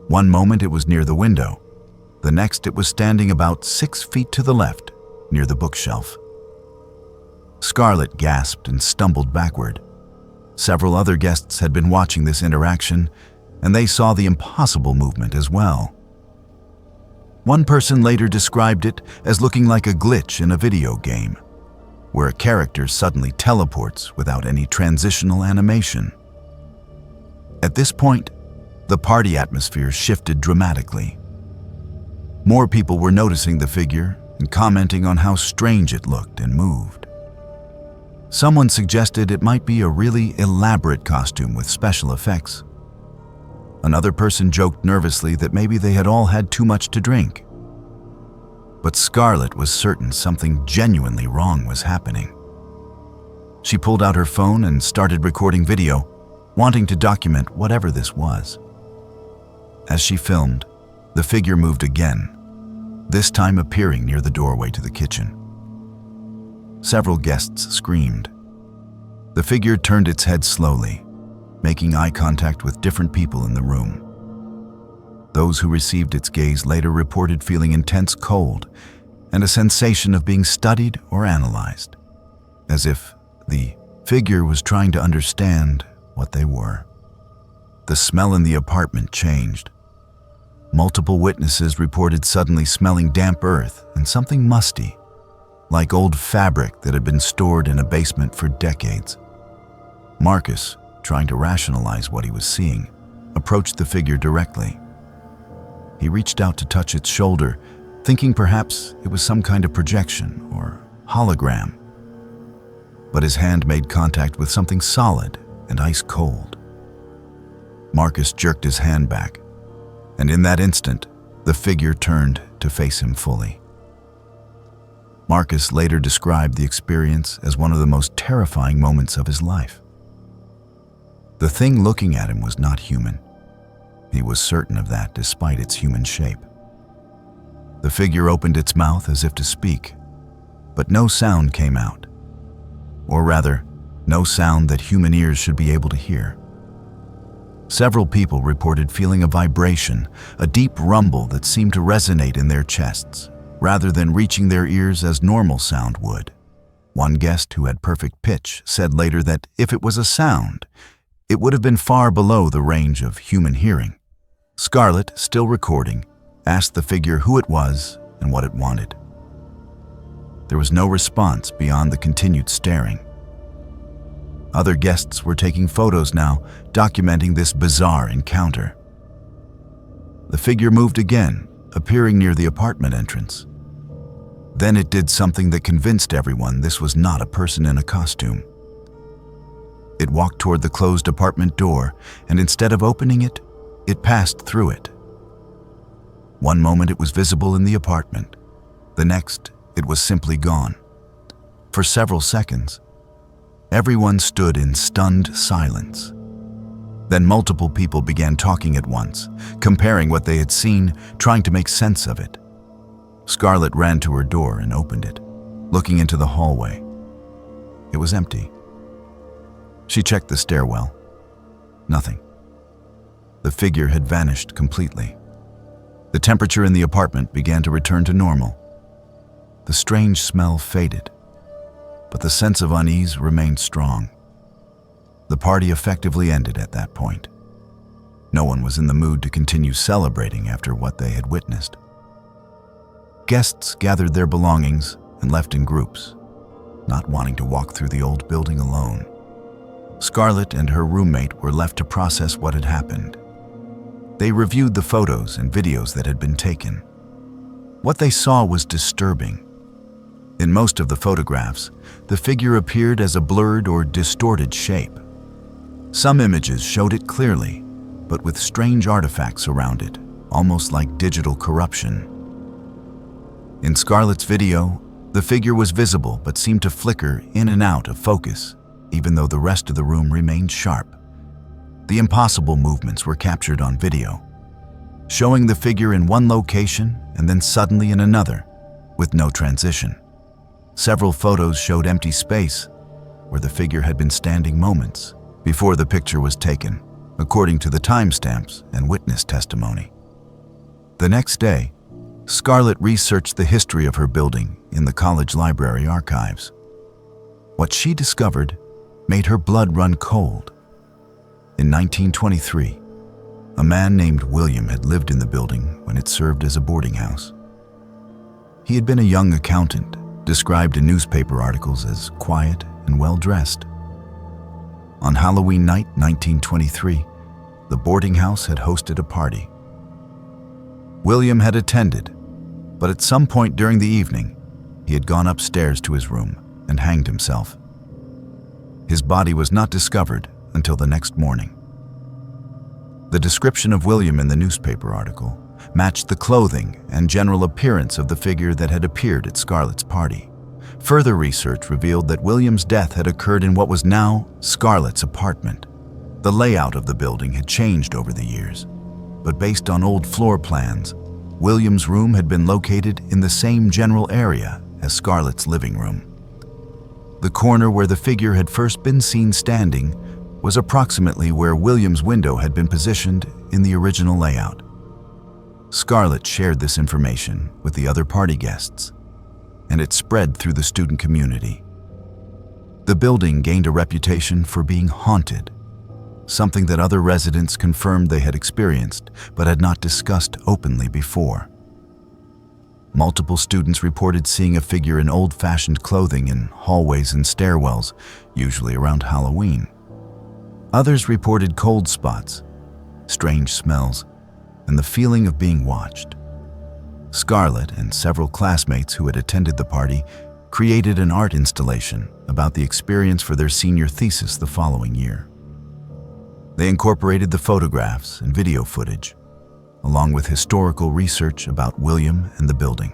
One moment it was near the window. The next it was standing about 6 feet to the left, near the bookshelf. Scarlet gasped and stumbled backward. Several other guests had been watching this interaction, and they saw the impossible movement as well. One person later described it as looking like a glitch in a video game, where a character suddenly teleports without any transitional animation. At this point, the party atmosphere shifted dramatically. More people were noticing the figure and commenting on how strange it looked and moved. Someone suggested it might be a really elaborate costume with special effects. Another person joked nervously that maybe they had all had too much to drink. But Scarlet was certain something genuinely wrong was happening. She pulled out her phone and started recording video, wanting to document whatever this was. As she filmed, the figure moved again, this time appearing near the doorway to the kitchen. Several guests screamed. The figure turned its head slowly, making eye contact with different people in the room. Those who received its gaze later reported feeling intense cold and a sensation of being studied or analyzed, as if the figure was trying to understand what they were. The smell in the apartment changed. Multiple witnesses reported suddenly smelling damp earth and something musty, like old fabric that had been stored in a basement for decades. Marcus, trying to rationalize what he was seeing, approached the figure directly. He reached out to touch its shoulder, thinking perhaps it was some kind of projection or hologram. but his hand made contact with something solid and ice cold. Marcus jerked his hand back, and in that instant, the figure turned to face him fully. Marcus later described the experience as one of the most terrifying moments of his life. The thing looking at him was not human. He was certain of that despite its human shape. The figure opened its mouth as if to speak, but no sound came out. Or rather, no sound that human ears should be able to hear. Several people reported feeling a vibration, a deep rumble that seemed to resonate in their chests, rather than reaching their ears as normal sound would. One guest who had perfect pitch said later that if it was a sound, it would have been far below the range of human hearing. Scarlet, still recording, asked the figure who it was and what it wanted. There was no response beyond the continued staring. Other guests were taking photos now, documenting this bizarre encounter. The figure moved again, appearing near the apartment entrance. Then it did something that convinced everyone this was not a person in a costume. It walked toward the closed apartment door, and instead of opening it, it passed through it. One moment it was visible in the apartment. The next, it was simply gone. For several seconds, everyone stood in stunned silence. Then multiple people began talking at once, comparing what they had seen, trying to make sense of it. Scarlet ran to her door and opened it, looking into the hallway. It was empty. She checked the stairwell. Nothing. The figure had vanished completely. The temperature in the apartment began to return to normal. The strange smell faded, but the sense of unease remained strong. The party effectively ended at that point. No one was in the mood to continue celebrating after what they had witnessed. Guests gathered their belongings and left in groups, not wanting to walk through the old building alone. Scarlet and her roommate were left to process what had happened. They reviewed the photos and videos that had been taken. What they saw was disturbing. In most of the photographs, the figure appeared as a blurred or distorted shape. Some images showed it clearly, but with strange artifacts around it, almost like digital corruption. In Scarlet's video, the figure was visible but seemed to flicker in and out of focus, even though the rest of the room remained sharp. The impossible movements were captured on video, showing the figure in one location and then suddenly in another, with no transition. Several photos showed empty space, where the figure had been standing moments before the picture was taken, according to the timestamps and witness testimony. The next day, Scarlet researched the history of her building in the college library archives. What she discovered made her blood run cold. In 1923, a man named William had lived in the building when it served as a boarding house. He had been a young accountant, described in newspaper articles as quiet and well-dressed. On Halloween night 1923, the boarding house had hosted a party. William had attended, but at some point during the evening, he had gone upstairs to his room and hanged himself. His body was not discovered until the next morning. The description of William in the newspaper article matched the clothing and general appearance of the figure that had appeared at Scarlet's party. Further research revealed that William's death had occurred in what was now Scarlet's apartment. The layout of the building had changed over the years, but based on old floor plans, William's room had been located in the same general area as Scarlet's living room. The corner where the figure had first been seen standing was approximately where William's window had been positioned in the original layout. Scarlet shared this information with the other party guests, and it spread through the student community. The building gained a reputation for being haunted, something that other residents confirmed they had experienced but had not discussed openly before. Multiple students reported seeing a figure in old-fashioned clothing in hallways and stairwells, usually around Halloween. Others reported cold spots, strange smells, and the feeling of being watched. Scarlet and several classmates who had attended the party created an art installation about the experience for their senior thesis the following year. They incorporated the photographs and video footage, along with historical research about William and the building.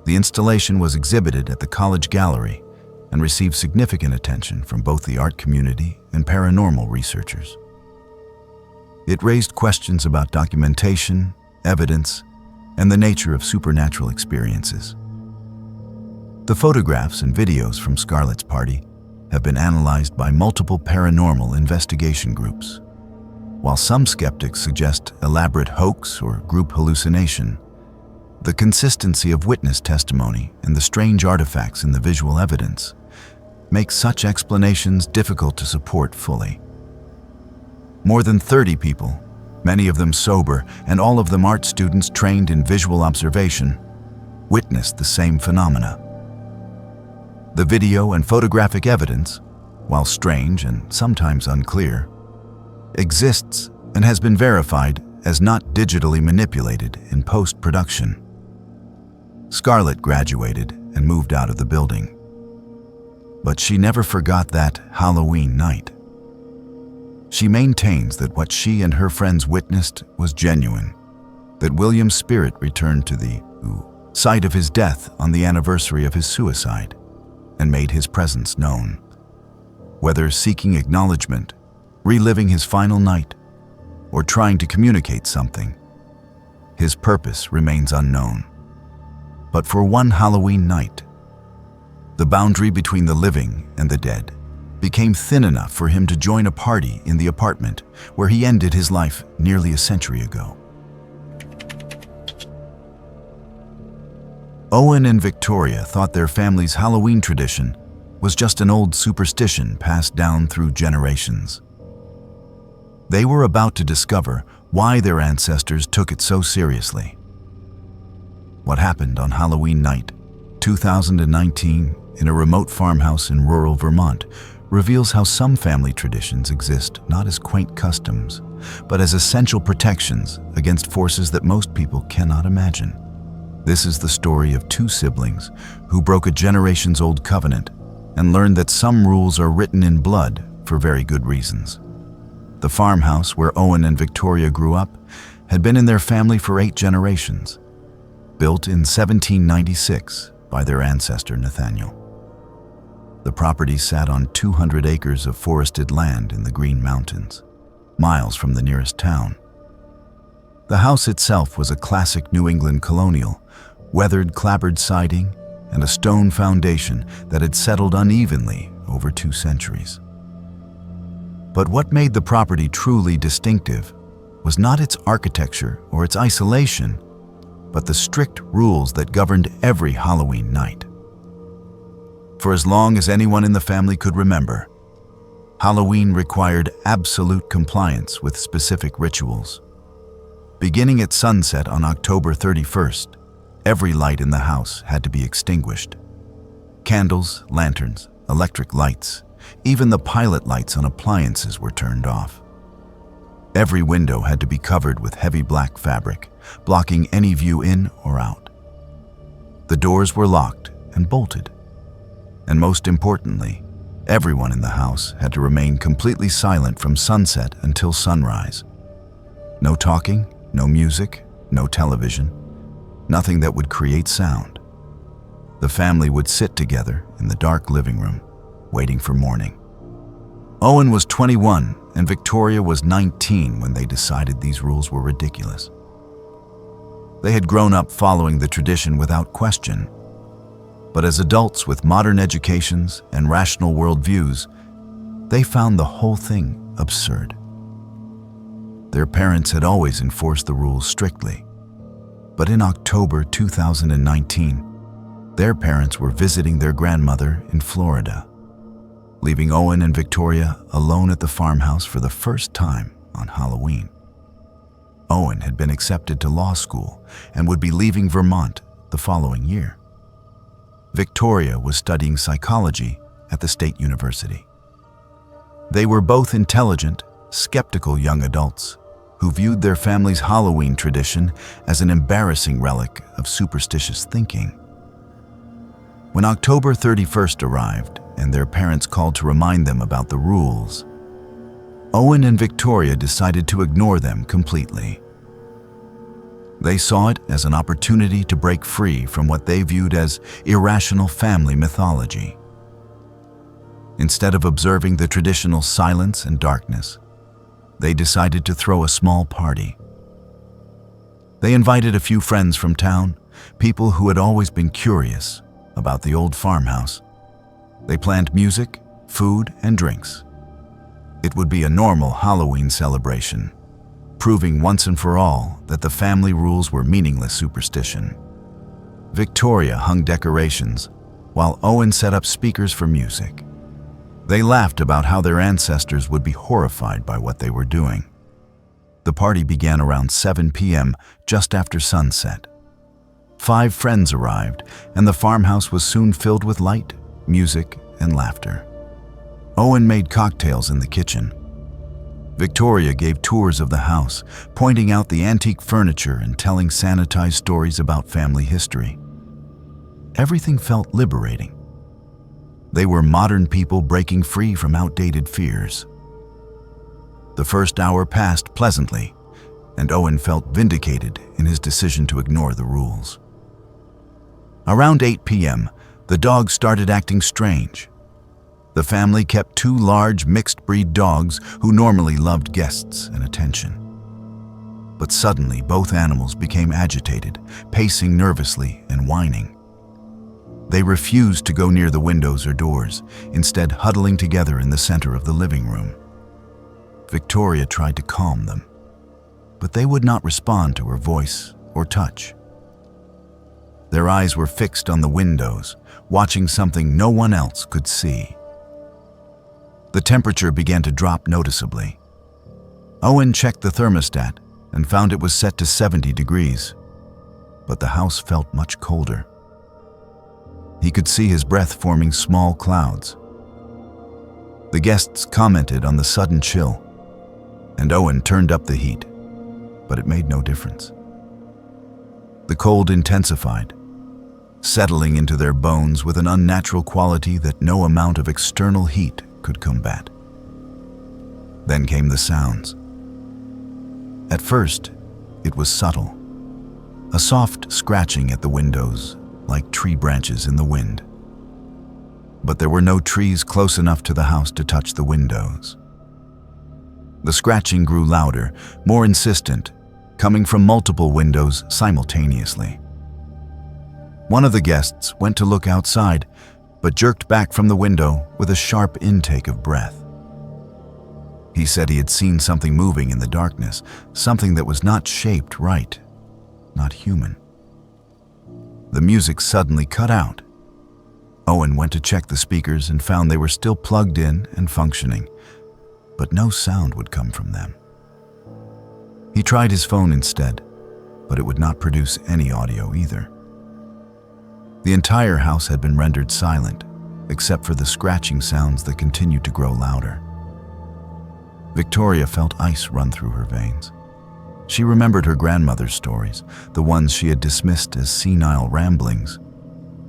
The installation was exhibited at the college gallery and received significant attention from both the art community and paranormal researchers. It raised questions about documentation, evidence, and the nature of supernatural experiences. The photographs and videos from Scarlet's party have been analyzed by multiple paranormal investigation groups. While some skeptics suggest elaborate hoax or group hallucination, the consistency of witness testimony and the strange artifacts in the visual evidence makes such explanations difficult to support fully. More than 30 people, many of them sober and all of them art students trained in visual observation, witnessed the same phenomena. The video and photographic evidence, while strange and sometimes unclear, exists and has been verified as not digitally manipulated in post-production. Scarlet graduated and moved out of the building. But she never forgot that Halloween night. She maintains that what she and her friends witnessed was genuine, that William's spirit returned to the site of his death on the anniversary of his suicide and made his presence known. Whether seeking acknowledgement, reliving his final night, or trying to communicate something, his purpose remains unknown. But for one Halloween night, the boundary between the living and the dead became thin enough for him to join a party in the apartment where he ended his life nearly a century ago. Owen and Victoria thought their family's Halloween tradition was just an old superstition passed down through generations. They were about to discover why their ancestors took it so seriously. What happened on Halloween night, 2019, in a remote farmhouse in rural Vermont, reveals how some family traditions exist not as quaint customs, but as essential protections against forces that most people cannot imagine. This is the story of two siblings who broke a generations-old covenant and learned that some rules are written in blood for very good reasons. The farmhouse where Owen and Victoria grew up had been in their family for 8 generations, built in 1796 by their ancestor Nathaniel. The property sat on 200 acres of forested land in the Green Mountains, miles from the nearest town. The house itself was a classic New England colonial, weathered clapboard siding and a stone foundation that had settled unevenly over 2 centuries. But what made the property truly distinctive was not its architecture or its isolation, but the strict rules that governed every Halloween night. For as long as anyone in the family could remember, Halloween required absolute compliance with specific rituals. Beginning at sunset on October 31st, every light in the house had to be extinguished. Candles, lanterns, electric lights, even the pilot lights on appliances were turned off. Every window had to be covered with heavy black fabric, blocking any view in or out. The doors were locked and bolted. And most importantly, everyone in the house had to remain completely silent from sunset until sunrise. No talking, no music, no television, nothing that would create sound. The family would sit together in the dark living room, waiting for morning. Owen was 21 and Victoria was 19 when they decided these rules were ridiculous. They had grown up following the tradition without question, but as adults with modern educations and rational worldviews, they found the whole thing absurd. Their parents had always enforced the rules strictly, but in October 2019, their parents were visiting their grandmother in Florida, leaving Owen and Victoria alone at the farmhouse for the first time on Halloween. Owen had been accepted to law school and would be leaving Vermont the following year. Victoria was studying psychology at the State University. They were both intelligent, skeptical young adults who viewed their family's Halloween tradition as an embarrassing relic of superstitious thinking. When October 31st arrived and their parents called to remind them about the rules, Owen and Victoria decided to ignore them completely. They saw it as an opportunity to break free from what they viewed as irrational family mythology. Instead of observing the traditional silence and darkness, they decided to throw a small party. They invited a few friends from town, people who had always been curious about the old farmhouse. They planned music, food, and drinks. It would be a normal Halloween celebration, proving once and for all that the family rules were meaningless superstition. Victoria hung decorations, while Owen set up speakers for music. They laughed about how their ancestors would be horrified by what they were doing. The party began around 7 p.m., just after sunset. 5 friends arrived, and the farmhouse was soon filled with light, music, and laughter. Owen made cocktails in the kitchen. Victoria gave tours of the house, pointing out the antique furniture and telling sanitized stories about family history. Everything felt liberating. They were modern people breaking free from outdated fears. The first hour passed pleasantly, and Owen felt vindicated in his decision to ignore the rules. Around 8 p.m., the dogs started acting strange. The family kept 2 large mixed-breed dogs who normally loved guests and attention. But suddenly, both animals became agitated, pacing nervously and whining. They refused to go near the windows or doors, instead huddling together in the center of the living room. Victoria tried to calm them, but they would not respond to her voice or touch. Their eyes were fixed on the windows, watching something no one else could see. The temperature began to drop noticeably. Owen checked the thermostat and found it was set to 70 degrees, but the house felt much colder. He could see his breath forming small clouds. The guests commented on the sudden chill, and Owen turned up the heat, but it made no difference. The cold intensified, settling into their bones with an unnatural quality that no amount of external heat could combat. Then came the sounds. At first, it was subtle, a soft scratching at the windows, like tree branches in the wind. But there were no trees close enough to the house to touch the windows. The scratching grew louder, more insistent, coming from multiple windows simultaneously. One of the guests went to look outside, but jerked back from the window with a sharp intake of breath. He said he had seen something moving in the darkness, something that was not shaped right, not human. The music suddenly cut out. Owen went to check the speakers and found they were still plugged in and functioning, but no sound would come from them. He tried his phone instead, but it would not produce any audio either. The entire house had been rendered silent, except for the scratching sounds that continued to grow louder. Victoria felt ice run through her veins. She remembered her grandmother's stories, the ones she had dismissed as senile ramblings.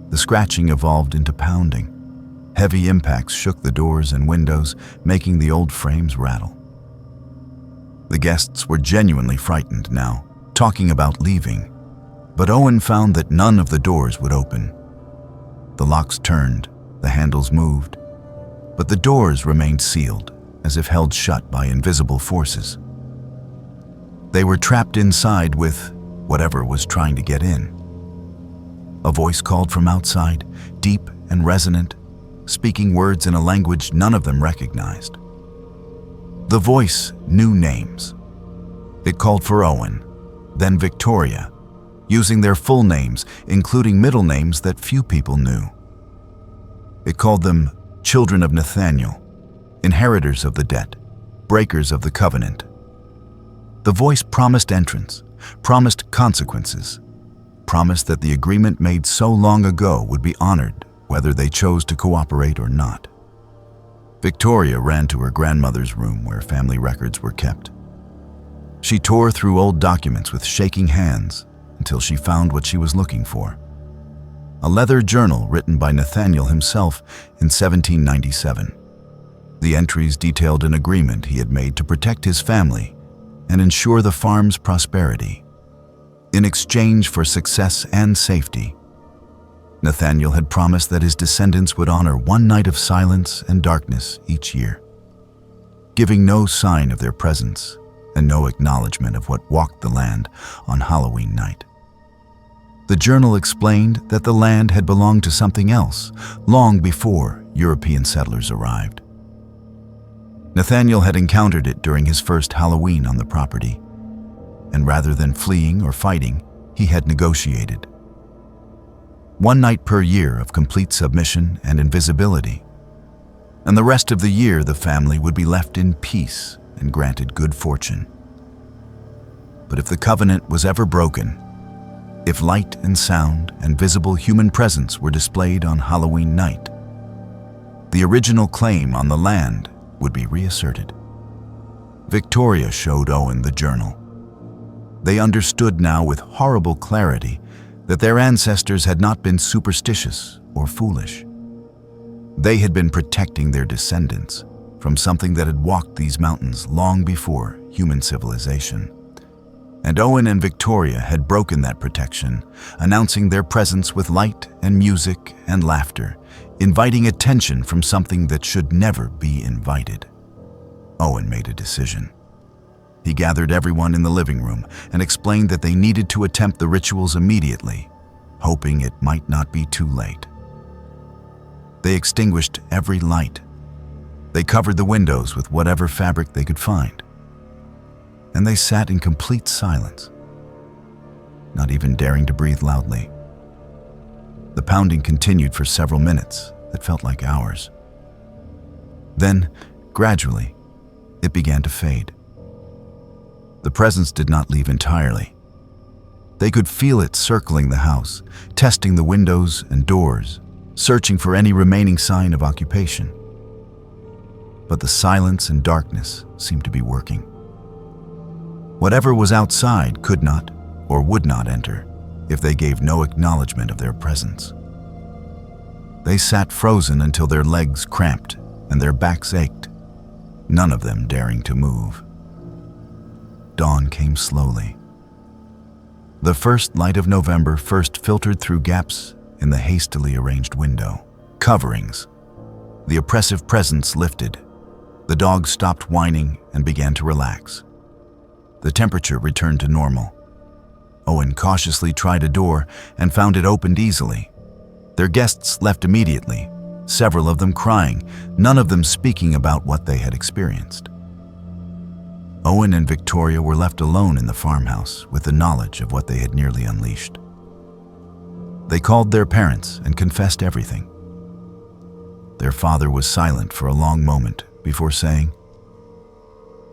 The scratching evolved into pounding. Heavy impacts shook the doors and windows, making the old frames rattle. The guests were genuinely frightened now, talking about leaving, but Owen found that none of the doors would open. The locks turned, the handles moved, but the doors remained sealed, as if held shut by invisible forces. They were trapped inside with whatever was trying to get in. A voice called from outside, deep and resonant, speaking words in a language none of them recognized. The voice knew names. It called for Owen, then Victoria, using their full names, including middle names that few people knew. It called them children of Nathaniel, inheritors of the debt, breakers of the covenant. The voice promised entrance, promised consequences, promised that the agreement made so long ago would be honored whether they chose to cooperate or not. Victoria ran to her grandmother's room where family records were kept. She tore through old documents with shaking hands until she found what she was looking for. a leather journal written by Nathaniel himself in 1797. The entries detailed an agreement he had made to protect his family and ensure the farm's prosperity. In exchange for success and safety, Nathaniel had promised that his descendants would honor one night of silence and darkness each year, giving no sign of their presence and no acknowledgement of what walked the land on Halloween night. The journal explained that the land had belonged to something else long before European settlers arrived. Nathaniel had encountered it during his first Halloween on the property, and rather than fleeing or fighting, he had negotiated. One night per year of complete submission and invisibility, and the rest of the year the family would be left in peace and granted good fortune. But if the covenant was ever broken, if light and sound and visible human presence were displayed on Halloween night, the original claim on the land would be reasserted. Victoria showed Owen the journal. They understood now with horrible clarity that their ancestors had not been superstitious or foolish. They had been protecting their descendants from something that had walked these mountains long before human civilization. And Owen and Victoria had broken that protection, announcing their presence with light and music and laughter, inviting attention from something that should never be invited. Owen made a decision. He gathered everyone in the living room and explained that they needed to attempt the rituals immediately, hoping it might not be too late. They extinguished every light. They covered the windows with whatever fabric they could find. And they sat in complete silence, not even daring to breathe loudly. The pounding continued for several minutes that felt like hours. Then, gradually, it began to fade. The presence did not leave entirely. They could feel it circling the house, testing the windows and doors, searching for any remaining sign of occupation. But the silence and darkness seemed to be working. Whatever was outside could not or would not enter if they gave no acknowledgement of their presence. They sat frozen until their legs cramped and their backs ached, none of them daring to move. Dawn came slowly. The first light of November first filtered through gaps in the hastily arranged window. Coverings. The oppressive presence lifted. The dog stopped whining and began to relax. The temperature returned to normal. Owen cautiously tried a door and found it opened easily. Their guests left immediately, several of them crying, none of them speaking about what they had experienced. Owen and Victoria were left alone in the farmhouse with the knowledge of what they had nearly unleashed. They called their parents and confessed everything. Their father was silent for a long moment before saying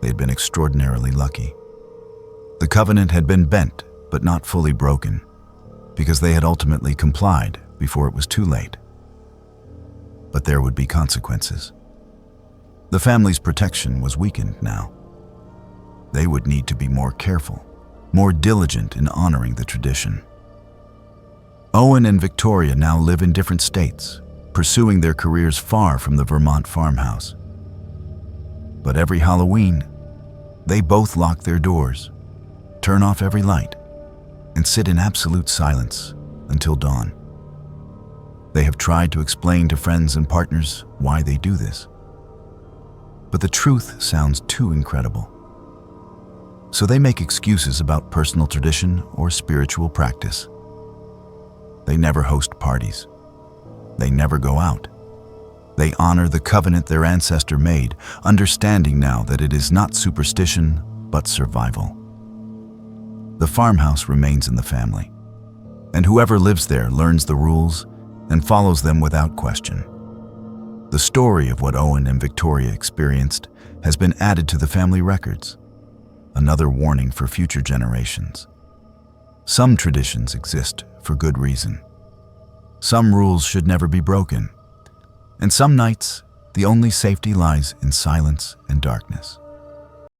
they had been extraordinarily lucky. The covenant had been bent but not fully broken, because they had ultimately complied before it was too late. But there would be consequences. The family's protection was weakened now. They would need to be more careful, more diligent in honoring the tradition. Owen and Victoria now live in different states, pursuing their careers far from the Vermont farmhouse. But every Halloween, they both lock their doors, turn off every light, and sit in absolute silence until dawn. They have tried to explain to friends and partners why they do this. But the truth sounds too incredible. So they make excuses about personal tradition or spiritual practice. They never host parties. They never go out. They honor the covenant their ancestor made, understanding now that it is not superstition, but survival. The farmhouse remains in the family, and whoever lives there learns the rules and follows them without question. The story of what Owen and Victoria experienced has been added to the family records, another warning for future generations. Some traditions exist for good reason. Some rules should never be broken, and some nights the only safety lies in silence and darkness.